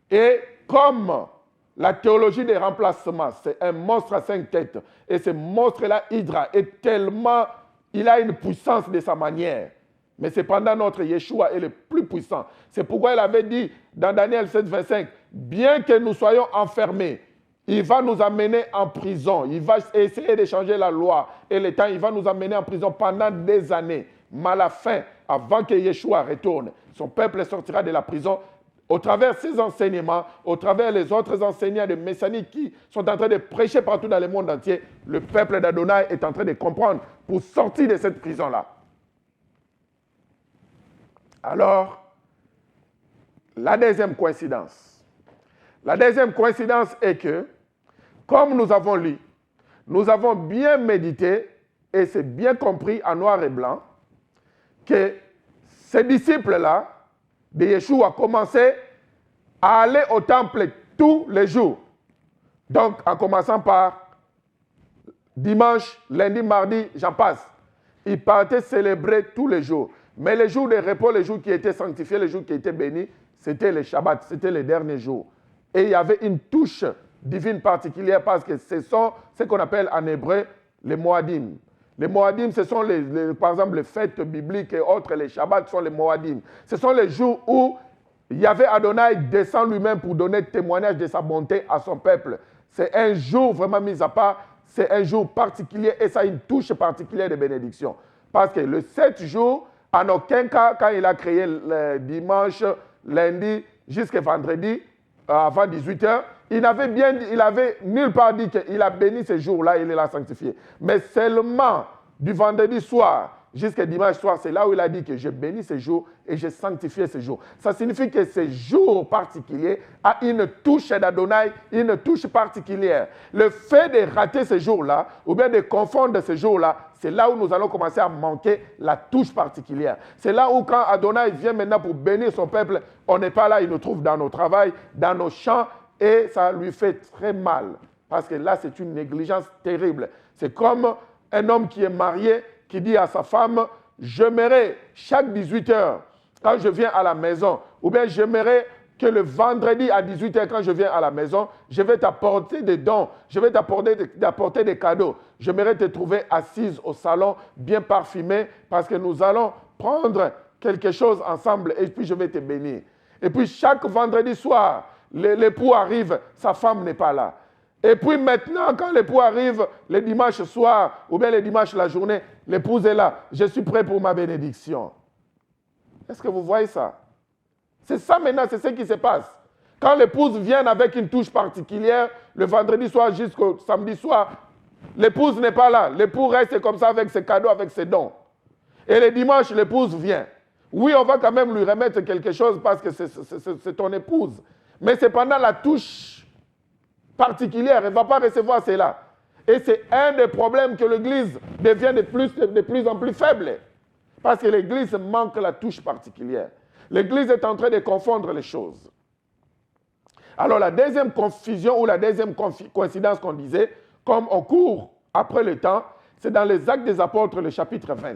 Et comme la théologie des remplacements, c'est un monstre à 5 têtes, et ce monstre-là, Hydra, est tellement... Il a une puissance de sa manière. Mais cependant, notre Yeshua est le plus puissant. C'est pourquoi il avait dit dans Daniel 7, 25, bien que nous soyons enfermés, il va nous amener en prison. Il va essayer de changer la loi et le temps. Il va nous amener en prison pendant des années. Mais à la fin, avant que Yeshua retourne, son peuple sortira de la prison. Au travers ses enseignements, au travers les autres enseignants de Messianique qui sont en train de prêcher partout dans le monde entier, le peuple d'Adonai est en train de comprendre pour sortir de cette prison-là. Alors, la deuxième coïncidence. La deuxième coïncidence est que, comme nous avons lu, nous avons bien médité, et c'est bien compris en noir et blanc, que ces disciples-là, de Yeshua, commençaient à aller au temple tous les jours. Donc, en commençant par dimanche, lundi, mardi, j'en passe. Ils partaient célébrer tous les jours. Mais les jours de repos, les jours qui étaient sanctifiés, les jours qui étaient bénis, c'était les Shabbats, c'était les derniers jours. Et il y avait une touche divine particulière parce que ce sont ce qu'on appelle en hébreu les Moadim. Les Moadim, ce sont par exemple les fêtes bibliques et autres, les Shabbats sont les Moadim. Ce sont les jours où Yahvé Adonai descend lui-même pour donner témoignage de sa bonté à son peuple. C'est un jour vraiment mis à part, c'est un jour particulier et ça a une touche particulière de bénédiction. Parce que le 7 jours, en aucun cas, quand il a créé le dimanche, lundi, jusqu'à vendredi, avant 18h, il avait nulle part dit qu'il a béni ce jour-là, il l'a sanctifié. Mais seulement du vendredi soir jusqu'à dimanche soir, c'est là où il a dit que je bénis ce jour et j'ai sanctifié ce jour. Ça signifie que ce jour particulier a une touche d'Adonai, une touche particulière. Le fait de rater ce jour-là, ou bien de confondre ce jour-là, c'est là où nous allons commencer à manquer la touche particulière. C'est là où quand Adonai vient maintenant pour bénir son peuple, on n'est pas là, il nous trouve dans nos travails, dans nos champs, et ça lui fait très mal. Parce que là, c'est une négligence terrible. C'est comme un homme qui est marié, qui dit à sa femme, j'aimerais chaque 18 heures, quand je viens à la maison, ou bien j'aimerais que le vendredi à 18 heures, quand je viens à la maison, je vais t'apporter des dons, je vais t'apporter des cadeaux. J'aimerais te trouver assise au salon, bien parfumée, parce que nous allons prendre quelque chose ensemble et puis je vais te bénir. Et puis chaque vendredi soir, l'époux arrive, sa femme n'est pas là. Et puis maintenant, quand l'époux arrive le dimanche soir, ou bien le dimanche la journée, l'épouse est là. Je suis prêt pour ma bénédiction. Est-ce que vous voyez ça? C'est ça maintenant, c'est ce qui se passe. Quand l'épouse vient avec une touche particulière, le vendredi soir jusqu'au samedi soir, l'épouse n'est pas là. L'époux reste comme ça avec ses cadeaux, avec ses dons. Et le dimanche, l'épouse vient. Oui, on va quand même lui remettre quelque chose parce que c'est ton épouse. Mais c'est pendant la touche particulière, elle ne va pas recevoir cela. Et c'est un des problèmes que l'Église devient de plus en plus faible. Parce que l'Église manque la touche particulière. L'Église est en train de confondre les choses. Alors la deuxième confusion ou la deuxième coïncidence qu'on disait, comme on court après le temps, c'est dans les Actes des Apôtres, le chapitre 20.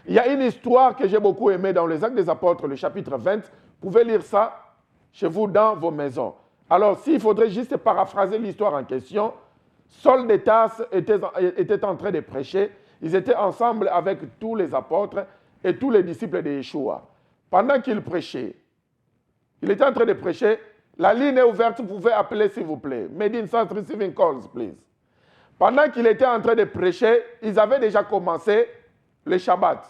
Il y a une histoire que j'ai beaucoup aimée dans les Actes des Apôtres, le chapitre 20. Vous pouvez lire ça chez vous dans vos maisons. Alors, s'il faudrait juste paraphraser l'histoire en question, Saul de Tarse était en train de prêcher. Ils étaient ensemble avec tous les apôtres et tous les disciples de Yeshua. Pendant qu'il prêchait, il était en train de prêcher. La ligne est ouverte, vous pouvez appeler s'il vous plaît. Made in South Receiving Calls, please. Pendant qu'il était en train de prêcher, ils avaient déjà commencé les Shabbats.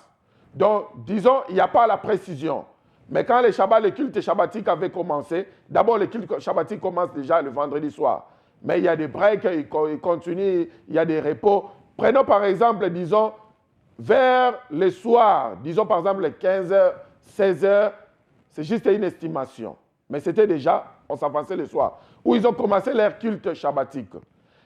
Donc, disons, il n'y a pas la précision. Mais quand le culte shabbatique avait commencé, d'abord le culte shabbatique commence déjà le vendredi soir. Mais il y a des breaks, il continue, il y a des repos. Prenons par exemple, disons, vers le soir, disons par exemple les 15h, 16h, c'est juste une estimation. Mais c'était déjà, on s'avançait le soir, où ils ont commencé leur culte shabbatique.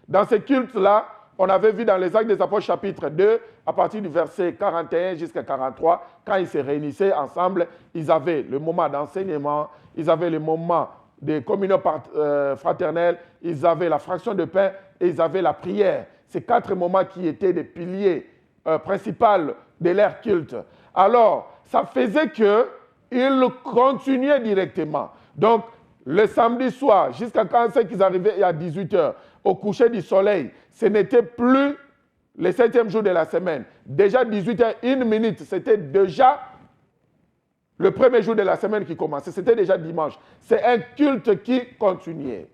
Dans ce culte-là, on avait vu dans les Actes des Apôtres chapitre 2, à partir du verset 41 jusqu'à 43, quand ils se réunissaient ensemble, ils avaient le moment d'enseignement, ils avaient le moment de communion fraternelle, ils avaient la fraction de pain et ils avaient la prière. Ces 4 moments qui étaient des piliers principaux de leur culte. Alors, ça faisait qu'ils continuaient directement. Donc, le samedi soir, jusqu'à quand c'est qu'ils arrivaient à 18h, au coucher du soleil, ce n'était plus le 7e jour de la semaine. Déjà 18h, 1 minute, c'était déjà le premier jour de la semaine qui commençait. C'était déjà dimanche. C'est un culte qui continuait.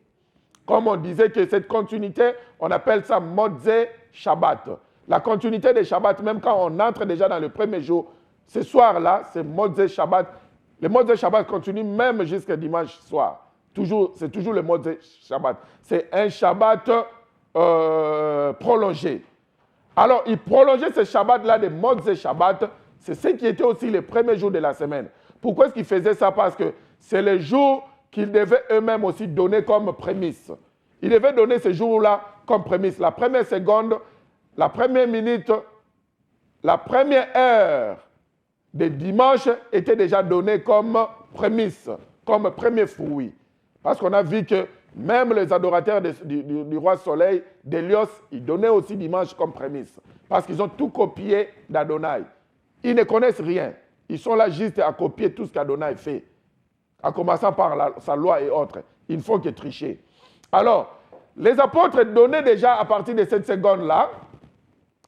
Comme on disait que cette continuité, on appelle ça Motzei Shabbat. La continuité des Shabbats, même quand on entre déjà dans le premier jour, ce soir-là, c'est Motzei Shabbat. Le Motzei Shabbat continue même jusqu'à dimanche soir. C'est toujours le Motzei Shabbat. C'est un Shabbat prolongé. Alors, il prolongeait ce Shabbat-là de Motzei Shabbat. C'est ce qui était aussi le premier jour de la semaine. Pourquoi est-ce qu'il faisait ça? Parce que c'est le jour qu'ils devaient eux-mêmes aussi donner comme prémisse. Ils devaient donner ce jour-là comme prémisse. La première seconde, la première minute, la première heure de dimanche était déjà donnée comme prémisse, comme premier fruit. Parce qu'on a vu que même les adorateurs du roi Soleil, d'Hélios, ils donnaient aussi dimanche comme prémisse. Parce qu'ils ont tout copié d'Adonai. Ils ne connaissent rien. Ils sont là juste à copier tout ce qu'Adonai fait. En commençant par sa loi et autres. Ils ne font que tricher. Alors, les apôtres donnaient déjà à partir de cette seconde-là,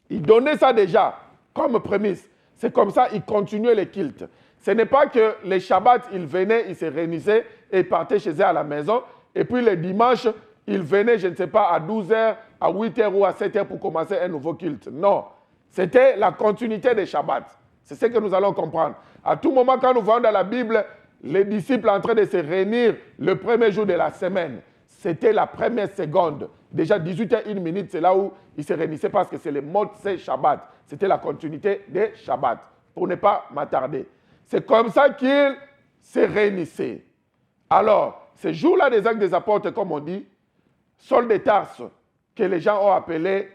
ils donnaient ça déjà comme prémisse. C'est comme ça qu'ils continuaient les cultes. Ce n'est pas que les Shabbats, ils venaient, ils se réunissaient et ils partaient chez eux à la maison. Et puis les dimanches, ils venaient, je ne sais pas, à 12h, à 8h ou à 7h pour commencer un nouveau culte. Non, c'était la continuité des Shabbats. C'est ce que nous allons comprendre. À tout moment, quand nous voyons dans la Bible les disciples en train de se réunir le premier jour de la semaine, c'était la première seconde. Déjà 18h01, c'est là où ils se réunissaient parce que c'est le Motsei Shabbat. C'était la continuité des Shabbats, pour ne pas m'attarder. C'est comme ça qu'ils se réunissaient. Alors, ce jour-là des Actes des Apôtres, comme on dit, Saul de Tarse, que les gens ont appelé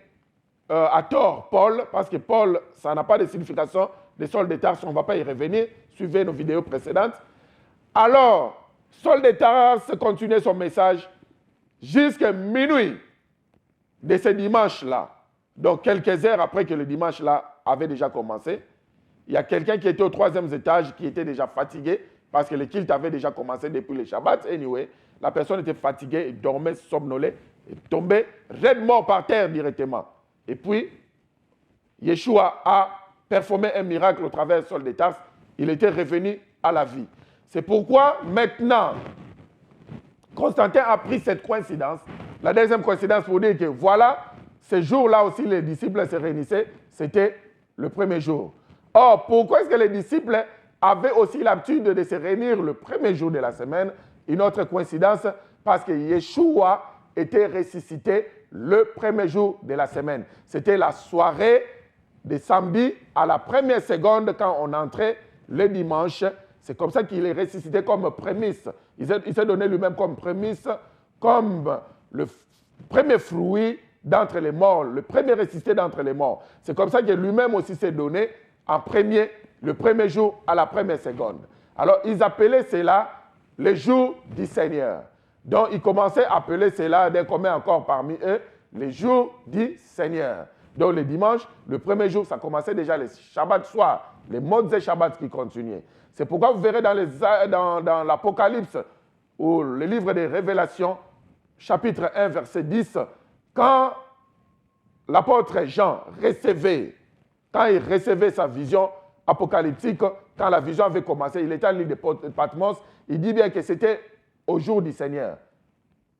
à tort Paul, parce que Paul, ça n'a pas de signification de Saul de Tarse, on ne va pas y revenir, suivez nos vidéos précédentes. Alors, Saul de Tarse continuait son message jusqu'à minuit de ce dimanche-là. Donc, quelques heures après que le dimanche-là avait déjà commencé, il y a quelqu'un qui était au 3e étage qui était déjà fatigué parce que le culte avait déjà commencé depuis le Shabbat. Anyway, la personne était fatiguée, et dormait, somnolait, et tombait raide mort par terre directement. Et puis, Yeshua a performé un miracle au travers de Saul de Tarse. Il était revenu à la vie. C'est pourquoi maintenant, Constantin a pris cette coïncidence, la deuxième coïncidence pour dire que voilà, ce jour-là aussi les disciples se réunissaient, c'était le premier jour. Or, pourquoi est-ce que les disciples avaient aussi l'habitude de se réunir le premier jour de la semaine? Une autre coïncidence, parce que Yeshua était ressuscité le premier jour de la semaine. C'était la soirée de samedi à la première seconde quand on entrait le dimanche. C'est comme ça qu'il est ressuscité comme prémisse. Il s'est donné lui-même comme prémisse, comme le premier fruit d'entre les morts, le premier ressuscité d'entre les morts. C'est comme ça que lui-même aussi s'est donné en premier, le premier jour à la première seconde. Alors, ils appelaient cela le jour du Seigneur. Donc, ils commençaient à appeler cela d'un commun encore parmi eux, le jour du Seigneur. Donc, le dimanche, le premier jour, ça commençait déjà les Shabbat soir, les Motsei Shabbat qui continuaient. C'est pourquoi vous verrez dans l'Apocalypse, ou le livre des Révélations, chapitre 1, verset 10, quand l'apôtre Jean recevait, quand il recevait sa vision apocalyptique, quand la vision avait commencé, il était à l'île de Patmos, il dit bien que c'était au jour du Seigneur.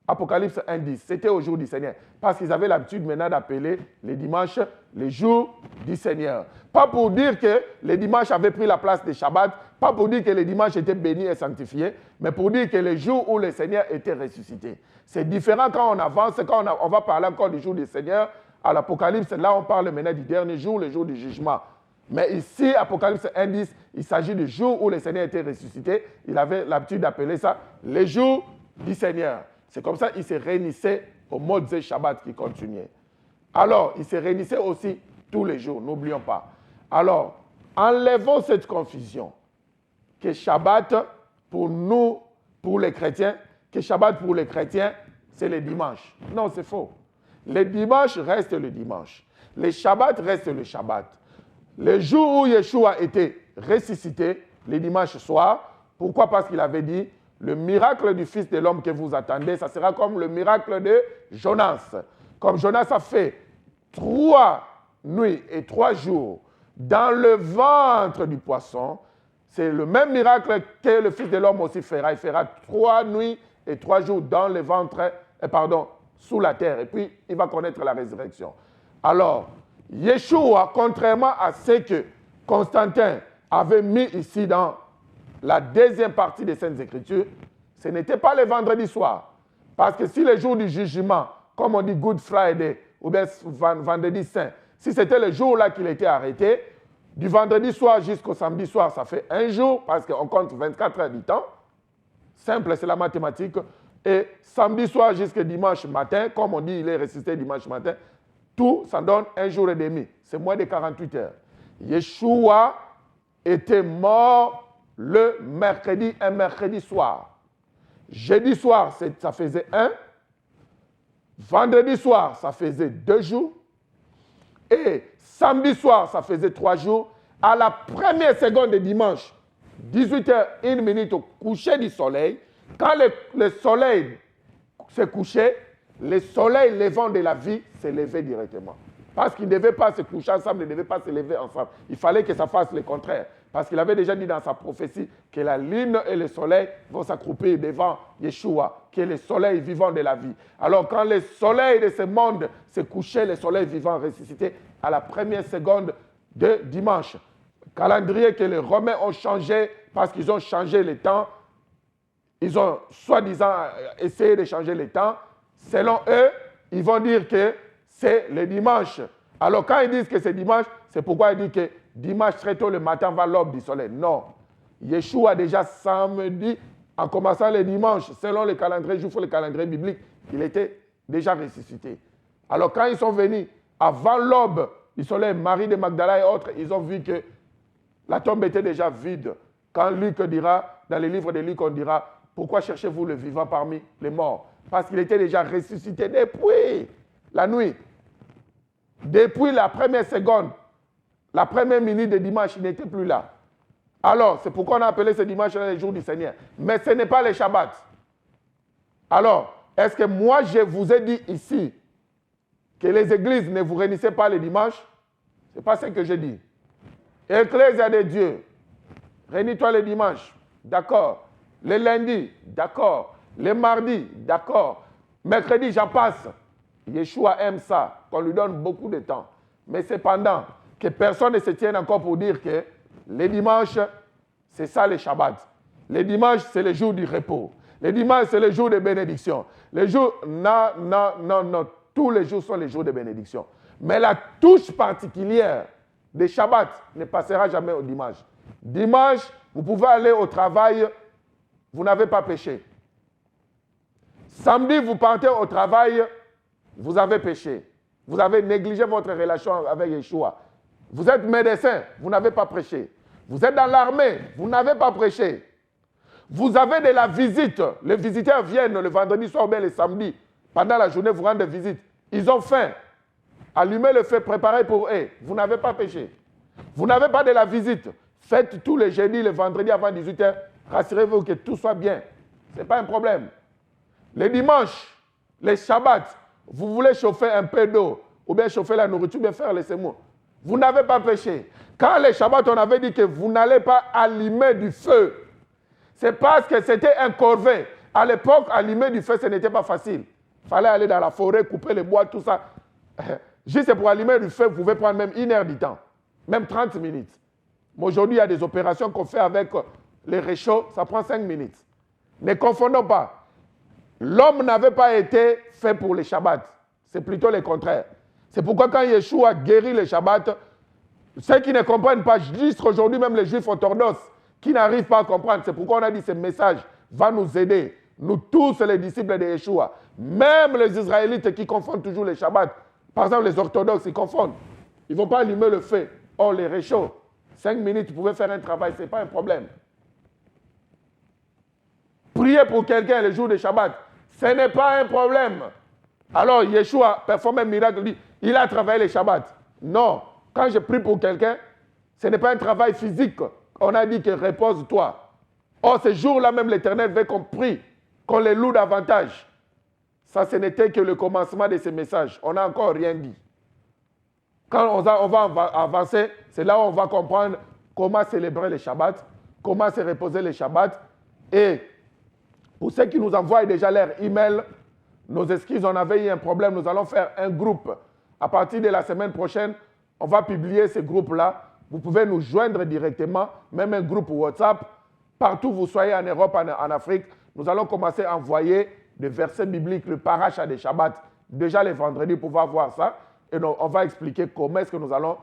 Apocalypse 1.10, c'était au jour du Seigneur. Parce qu'ils avaient l'habitude maintenant d'appeler les dimanches les jours du Seigneur. Pas pour dire que les dimanches avaient pris la place des Shabbats, pas pour dire que les dimanches étaient bénis et sanctifiés, mais pour dire que les jours où le Seigneur était ressuscité. C'est différent quand on avance, quand on va parler encore du jour du Seigneur. À l'Apocalypse, là on parle maintenant du dernier jour, le jour du jugement. Mais ici, Apocalypse 1.10, il s'agit du jour où le Seigneur était ressuscité. Il avait l'habitude d'appeler ça les jours du Seigneur. C'est comme ça qu'il se réunissait au Motsei Shabbat qui continuait. Alors, il se réunissait aussi tous les jours, n'oublions pas. Alors, enlevons cette confusion. Que Shabbat, pour nous, pour les chrétiens, que Shabbat pour les chrétiens, c'est le dimanche. Non, c'est faux. Le dimanche reste le dimanche. Le Shabbat reste le Shabbat. Le jour où Yeshua était ressuscité, le dimanche soir, pourquoi? Parce qu'il avait dit, le miracle du Fils de l'homme que vous attendez, ça sera comme le miracle de Jonas. Comme Jonas a fait 3 nuits et 3 jours dans le ventre du poisson, c'est le même miracle que le Fils de l'homme aussi fera. Il fera 3 nuits et 3 jours dans le ventre, sous la terre. Et puis, il va connaître la résurrection. Alors, Yeshua, contrairement à ce que Constantin avait mis ici dans la deuxième partie des Saintes Écritures, ce n'était pas le vendredi soir. Parce que si le jour du jugement, comme on dit Good Friday, ou bien vendredi saint, si c'était le jour-là qu'il était arrêté, du vendredi soir jusqu'au samedi soir, ça fait un jour, parce qu'on compte 24 heures du temps. simple, c'est la mathématique. Et samedi soir jusqu'à dimanche matin, comme on dit, il est ressuscité dimanche matin, tout, ça donne 1 jour et demi. C'est moins de 48 heures. Yeshua était mort le mercredi, un mercredi soir. Jeudi soir, ça faisait 1. Vendredi soir, ça faisait 2 jours. Et samedi soir, ça faisait 3 jours. À la première seconde de dimanche, 18h, 1 minute au coucher du soleil, quand le soleil s'est couché, le soleil levant de la vie s'est levé directement. Parce qu'ils ne devaient pas se coucher ensemble, ils ne devaient pas se lever ensemble. Il fallait que ça fasse le contraire. Parce qu'il avait déjà dit dans sa prophétie que la lune et le soleil vont s'accroupir devant Yeshua, qui est le soleil vivant de la vie. Alors quand le soleil de ce monde s'est couché, le soleil vivant ressuscité à la première seconde de dimanche. Calendrier que les Romains ont changé parce qu'ils ont changé le temps. Ils ont soi-disant essayé de changer le temps. Selon eux, ils vont dire que c'est le dimanche. Alors quand ils disent que c'est dimanche, c'est pourquoi ils disent que dimanche très tôt le matin va l'aube du soleil. Non. Yeshua déjà samedi, en commençant le dimanche, selon le calendrier juif ou le calendrier biblique, il était déjà ressuscité. Alors quand ils sont venus avant l'aube du soleil, Marie de Magdala et autres, ils ont vu que la tombe était déjà vide. Quand Luc dira, dans les livres de Luc, on dira, pourquoi cherchez-vous le vivant parmi les morts? Parce qu'il était déjà ressuscité depuis la nuit. Depuis la première seconde, la première minute de dimanche, il n'était plus là. Alors, c'est pourquoi on a appelé ce dimanche le jour du Seigneur. Mais ce n'est pas le Shabbat. Alors, est-ce que moi, je vous ai dit ici que les églises ne vous réunissaient pas le dimanche? Ce n'est pas ce que j'ai dit. Ecclésia de Dieu, réunis-toi le dimanche. D'accord. Le lundi, d'accord. Le mardi, d'accord. Mercredi, j'en passe. Yeshua aime ça, qu'on lui donne beaucoup de temps. Mais cependant, que personne ne se tienne encore pour dire que les dimanches, c'est ça le Shabbat. Les dimanches, c'est le jour du repos. Les dimanches, c'est le jour de bénédiction. Les jours, non. Tous les jours sont les jours de bénédiction. Mais la touche particulière des Shabbats ne passera jamais au dimanche. Dimanche, vous pouvez aller au travail, vous n'avez pas péché. Samedi, vous partez au travail, vous avez péché. Vous avez négligé votre relation avec Yeshua. Vous êtes médecin, vous n'avez pas prêché. Vous êtes dans l'armée, vous n'avez pas prêché. Vous avez de la visite. Les visiteurs viennent le vendredi soir ou bien le samedi. Pendant la journée, vous rendez visite. Ils ont faim. Allumez le feu, préparez pour eux. Vous n'avez pas péché. Vous n'avez pas de la visite. Faites tous les jeudis, le vendredi avant 18h. Rassurez-vous que tout soit bien. Ce n'est pas un problème. Les dimanches, les Shabbats, vous voulez chauffer un peu d'eau, ou bien chauffer la nourriture, ou bien faire les semours. Vous n'avez pas péché. Quand les Shabbats, on avait dit que vous n'allez pas allumer du feu. C'est parce que c'était un corvée. À l'époque, allumer du feu, ce n'était pas facile. Il fallait aller dans la forêt, couper les bois, tout ça. Juste pour allumer du feu, vous pouvez prendre même 1 heure du temps, même 30 minutes. Mais aujourd'hui, il y a des opérations qu'on fait avec les réchauds, ça prend 5 minutes. Ne confondons pas. L'homme n'avait pas été fait pour les Shabbats. C'est plutôt le contraire. C'est pourquoi quand Yeshua guérit les Shabbats, ceux qui ne comprennent pas, juste aujourd'hui même les Juifs orthodoxes, qui n'arrivent pas à comprendre, c'est pourquoi on a dit ce message va nous aider. Nous tous les disciples de Yeshua, même les Israélites qui confondent toujours les Shabbats. Par exemple, les orthodoxes, ils confondent. Ils ne vont pas allumer le feu. Or, les réchauds, 5 minutes, vous pouvez faire un travail, ce n'est pas un problème. Prier pour quelqu'un le jour de Shabbat, ce n'est pas un problème. Alors, Yeshua performe un miracle, dit, il a travaillé les Shabbats. Non, quand je prie pour quelqu'un, ce n'est pas un travail physique. On a dit que repose-toi. Or, ce jour-là même, l'Éternel veut qu'on prie, qu'on les loue davantage. Ça, ce n'était que le commencement de ce message. On n'a encore rien dit. Quand on va avancer, c'est là où on va comprendre comment célébrer les Shabbats, comment se reposer les Shabbats. Et pour ceux qui nous envoient déjà leur email, nos excuses, on avait eu un problème, nous allons faire un groupe. À partir de la semaine prochaine, on va publier ce groupe-là. Vous pouvez nous joindre directement, même un groupe WhatsApp. Partout où vous soyez en Europe, en Afrique, nous allons commencer à envoyer des versets bibliques, le paracha des Shabbats, déjà les vendredis, pour pouvoir voir ça. Et donc, on va expliquer comment est-ce que nous allons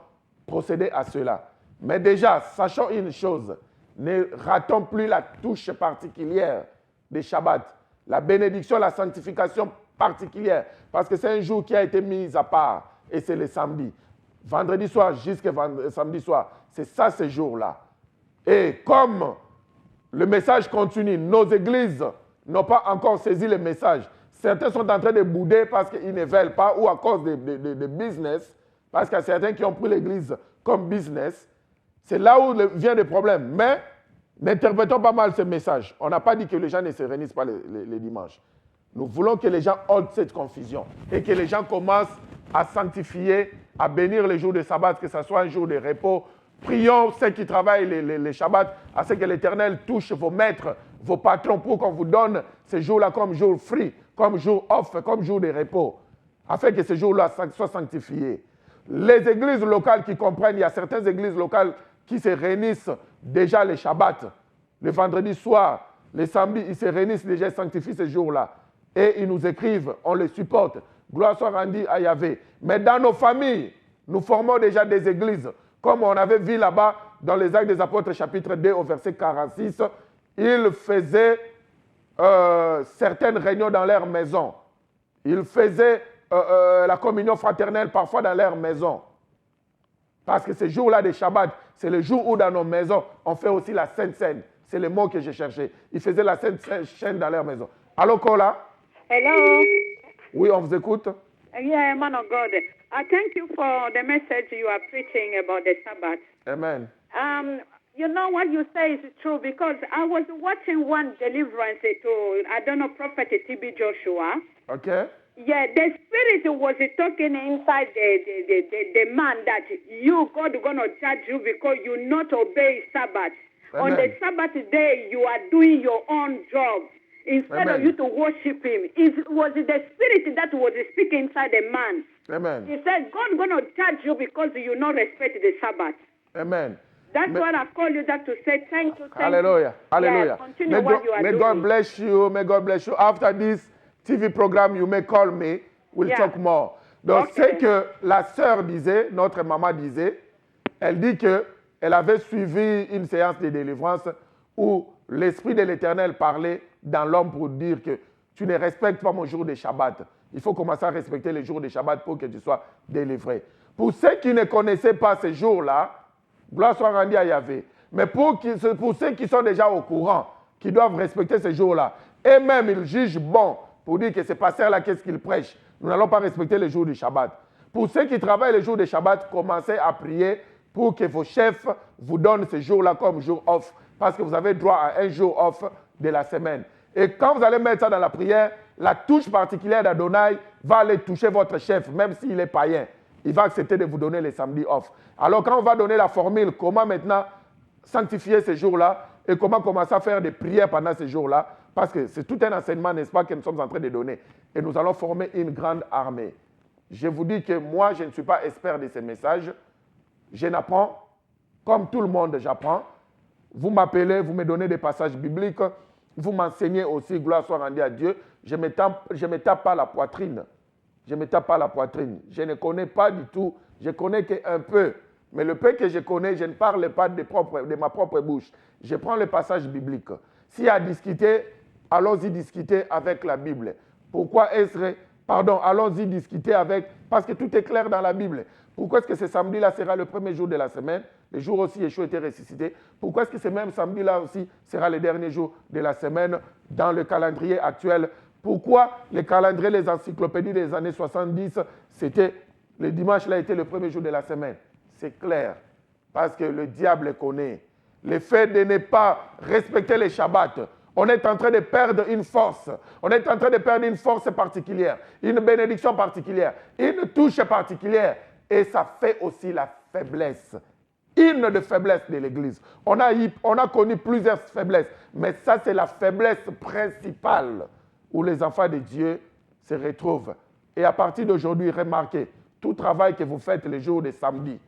procéder à cela. Mais déjà, sachons une chose, ne ratons plus la touche particulière des Shabbats. La bénédiction, la sanctification particulière. Parce que c'est un jour qui a été mis à part. Et c'est le samedi. Vendredi soir jusqu'à samedi soir. C'est ça ce jour-là. Et comme le message continue, nos églises n'ont pas encore saisi le message. Certains sont en train de bouder parce qu'ils ne veulent pas ou à cause de business. Parce qu'il y a certains qui ont pris l'église comme business. C'est là où vient le problème. Mais n'interprétons pas mal ce message. On n'a pas dit que les gens ne se réunissent pas les dimanches. Nous voulons que les gens ôtent cette confusion et que les gens commencent à sanctifier, à bénir les jours de sabbat, que ce soit un jour de repos. Prions ceux qui travaillent les Shabbats, à ce que l'Éternel touche vos maîtres, vos patrons, pour qu'on vous donne ces jours-là comme jour free, comme jour off, comme jour de repos, afin que ces jours-là soient sanctifiés. Les églises locales qui comprennent, il y a certaines églises locales qui se réunissent déjà les Shabbats, le vendredi soir, les samedis, ils se réunissent déjà, ils sanctifient ces jours-là. Et ils nous écrivent, on les supporte. Gloire soit rendue à Yahvé. Mais dans nos familles, nous formons déjà des églises. Comme on avait vu là-bas dans les Actes des Apôtres, chapitre 2, au verset 46, ils faisaient certaines réunions dans leur maison. Ils faisaient la communion fraternelle parfois dans leur maison. Parce que ce jour-là des Shabbats, c'est le jour où dans nos maisons, on fait aussi la Sainte Seine. C'est le mot que j'ai cherché. Ils faisaient la Sainte Seine dans leur maison. Allô, Kola? Hello. Oui, on vous écoute. Yeah, man of God. I thank you for the message you are preaching about the Sabbath. Amen. You know what you say is true because I was watching one deliverance to, I don't know, Prophet T.B. Joshua. Okay. Yeah, the spirit was talking inside the man that you, God, going to judge you because you not obey Sabbath. Amen. On the Sabbath day, you are doing your own job. Instead Amen. of you to worship him, it was the spirit that was speaking inside the man. Amen. He said, God going to judge you because you not respect the Sabbath. Amen. That's what I call you that to say thank you. Hallelujah. You. Hallelujah. Yeah, continue what you are may doing. God bless you. May God bless you. After this TV program, you may call me. We'll talk more. Donc, c'est que la sœur disait, notre maman disait, elle dit qu'elle avait suivi une séance de délivrance où l'Esprit de l'Éternel parlait dans l'homme pour dire que tu ne respectes pas mon jour de Shabbat. Il faut commencer à respecter les jours de Shabbat pour que tu sois délivré. Pour ceux qui ne connaissaient pas ces jours-là, gloire soit rendue à Yahvé. Mais pour ceux qui sont déjà au courant, qui doivent respecter ces jours-là, et même ils jugent bon pour dire que ces pasteurs-là, qu'est-ce qu'ils prêchent? Nous n'allons pas respecter les jours du Shabbat. Pour ceux qui travaillent les jours de Shabbat, commencez à prier pour que vos chefs vous donnent ces jours-là comme jour off, parce que vous avez droit à un jour off de la semaine. Et quand vous allez mettre ça dans la prière, la touche particulière d'Adonai va aller toucher votre chef, même s'il est païen. Il va accepter de vous donner les samedis off. Alors quand on va donner la formule, comment maintenant sanctifier ces jours-là et comment commencer à faire des prières pendant ces jours-là, parce que c'est tout un enseignement, n'est-ce pas, que nous sommes en train de donner. Et nous allons former une grande armée. Je vous dis que moi, je ne suis pas expert de ces messages. Je n'apprends, comme tout le monde, j'apprends. Vous m'appelez, vous me donnez des passages bibliques, vous m'enseignez aussi, gloire soit rendue à Dieu. Je me tape pas la poitrine. Je ne me tape pas la poitrine. Je ne connais pas du tout. Je connais qu'un peu. Mais le peu que je connais, je ne parle pas de ma propre bouche. Je prends le passage biblique. S'il y a à discuter, allons-y discuter avec la Bible. Pourquoi est-ce... Pardon, allons-y discuter avec... Parce que tout est clair dans la Bible. Pourquoi est-ce que ce samedi-là sera le premier jour de la semaine, le jour aussi Yeshua était ressuscité? Pourquoi est-ce que ce même samedi-là aussi sera le dernier jour de la semaine dans le calendrier actuel? Pourquoi les calendriers, les encyclopédies des années 70, c'était le dimanche-là était le premier jour de la semaine? C'est clair, parce que le diable connaît. Le fait de ne pas respecter les Shabbats, on est en train de perdre une force. On est en train de perdre une force particulière, une bénédiction particulière, une touche particulière. Et ça fait aussi la faiblesse. Une des faiblesses de l'Église. On a connu plusieurs faiblesses, mais ça c'est la faiblesse principale où les enfants de Dieu se retrouvent. Et à partir d'aujourd'hui, remarquez, tout travail que vous faites les jours de samedi,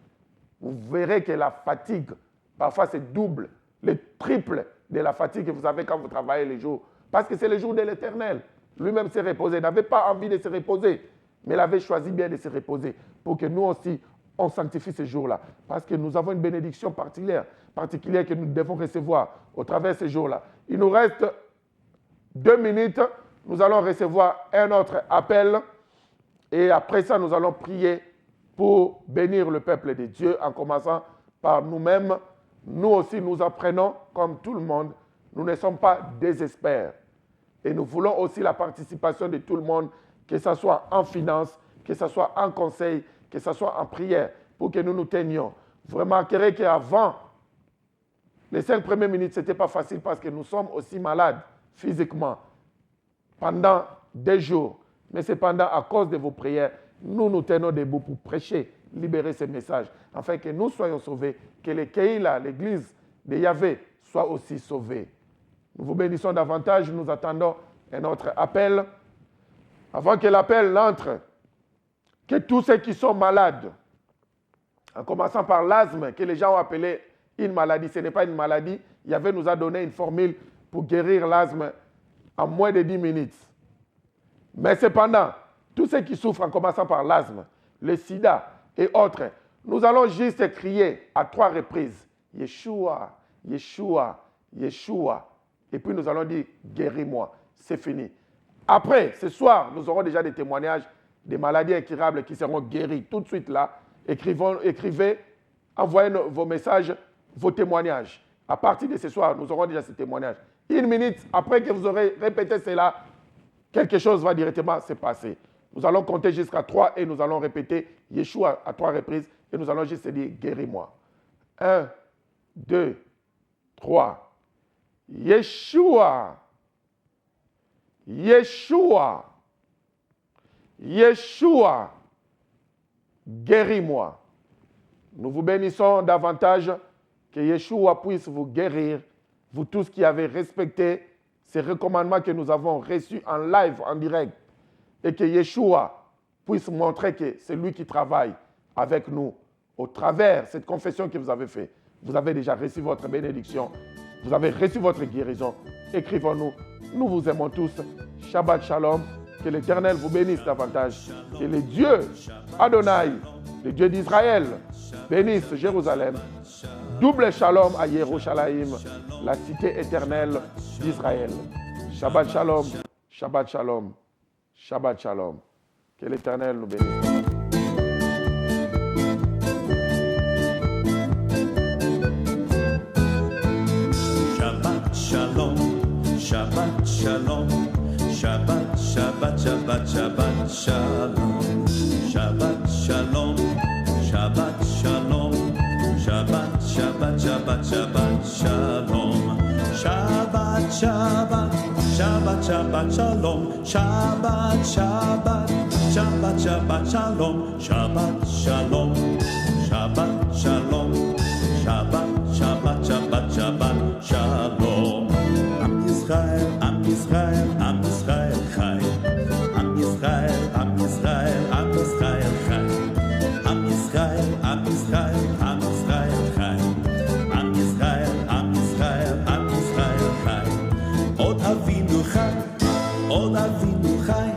vous verrez que la fatigue, parfois c'est double, le triple de la fatigue que vous avez quand vous travaillez les jours. Parce que c'est le jour de l'Éternel. Lui-même s'est reposé. Il n'avait pas envie de se reposer, mais il avait choisi bien de se reposer pour que nous aussi, on sanctifie ces jours-là. Parce que nous avons une bénédiction particulière que nous devons recevoir au travers de ces jours-là. Il nous reste 2 minutes, nous allons recevoir un autre appel. Et après ça, nous allons prier pour bénir le peuple de Dieu en commençant par nous-mêmes. Nous aussi, nous apprenons comme tout le monde. Nous ne sommes pas désespérés. Et nous voulons aussi la participation de tout le monde, que ce soit en finance, que ce soit en conseil, que ce soit en prière, pour que nous nous tenions. Vous remarquerez qu'avant, les 5 premières minutes, ce n'était pas facile parce que nous sommes aussi malades physiquement pendant des jours. Mais cependant, à cause de vos prières, nous nous tenons debout pour prêcher, libérer ce message, afin que nous soyons sauvés, que les Keïla, l'église de Yahvé, soit aussi sauvée. Nous vous bénissons davantage, nous attendons un autre appel. Avant que l'appel entre, que tous ceux qui sont malades, en commençant par l'asthme, que les gens ont appelé une maladie, ce n'est pas une maladie, Yahvé nous a donné une formule pour guérir l'asthme en moins de 10 minutes. Mais cependant, tous ceux qui souffrent en commençant par l'asthme, le sida et autres, nous allons juste crier à 3 reprises, Yeshua, Yeshua, Yeshua. Et puis nous allons dire, guéris-moi, c'est fini. Après, ce soir, nous aurons déjà des témoignages des maladies incurables qui seront guéries. Tout de suite là, écrivez, envoyez vos messages, vos témoignages. À partir de ce soir, nous aurons déjà ces témoignages. 1 minute après que vous aurez répété cela, quelque chose va directement se passer. Nous allons compter jusqu'à 3 et nous allons répéter Yeshua à 3 reprises et nous allons juste dire guéris-moi. 1, 2, 3. Yeshua, Yeshua, Yeshua, guéris-moi. Nous vous bénissons davantage, que Yeshua puisse vous guérir, vous tous qui avez respecté ces recommandements que nous avons reçus en live, en direct, et que Yeshua puisse montrer que c'est lui qui travaille avec nous au travers de cette confession que vous avez faite. Vous avez déjà reçu votre bénédiction. Vous avez reçu votre guérison. Écrivons-nous. Nous vous aimons tous. Shabbat Shalom. Que l'Éternel vous bénisse davantage. Que le Dieu Adonai, le Dieu d'Israël, bénisse Jérusalem. Double Shalom à Yerushalayim, la cité éternelle d'Israël. Shabbat Shalom. Shabbat Shalom. Shabbat Shalom. Que l'Éternel nous bénisse. Shalom, Shabbat Shalom, Shabbat, Shabbat, Shabbat, Shabbat Shalom, Shabbat Shalom, Shabbat Shalom, Shabbat, Shabbat, Shabbat, Shabbat Shalom, Shabbat, Shabbat, Shabbat, Shabbat Shalom, Shabbat, Shabbat, Shabbat, Shabbat Shalom, Shabbat Shalom, Shabbat Shalom, Shabbat, Shabbat, Shabbat, Shabbat Shalom. Am Israel, Am Israel, Am Israel Chai. Am Israel, Am Israel, Am Israel Chai. Am Israel, Am Israel, Am Israel Chai. Am Israel, Am Israel, Am Israel Chai. Od Avinu Chai, Od Avinu Chai.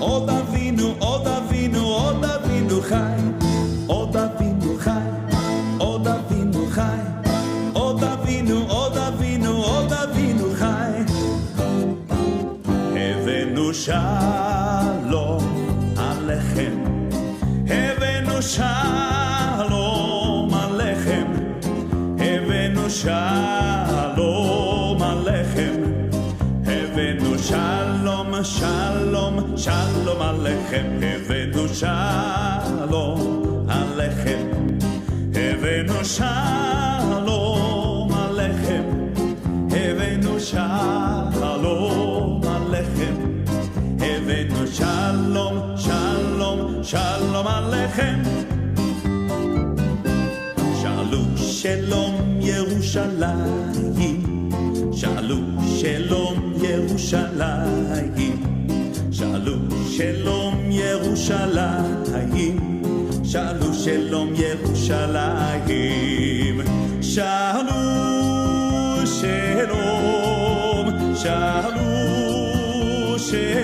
Od Avinu, Od Avinu, Od Avinu Chai. Od Avinu Chai. Od Avinu Chai, Od Avinu, Od Avinu, Od Avinu Chai. Havenu Shalom Alechem, Havenu Shalom Alechem, Havenu Shalom Alechem, Havenu Shalom, Shalom, Shalom Alechem, Havenu Shalom Alechem. Havenu Shalom Alechem, Havenu Shalom Alechem, Havenu Shalom, Shalom, Shalom Alechem. Shalu Shalom Yerushalayim, Shalu Shalom Yerushalayim, Shalu Shalom Yerushalayim. Shalu Shalom Yerushalayim, Shalu Shalom, Shalu Shalom.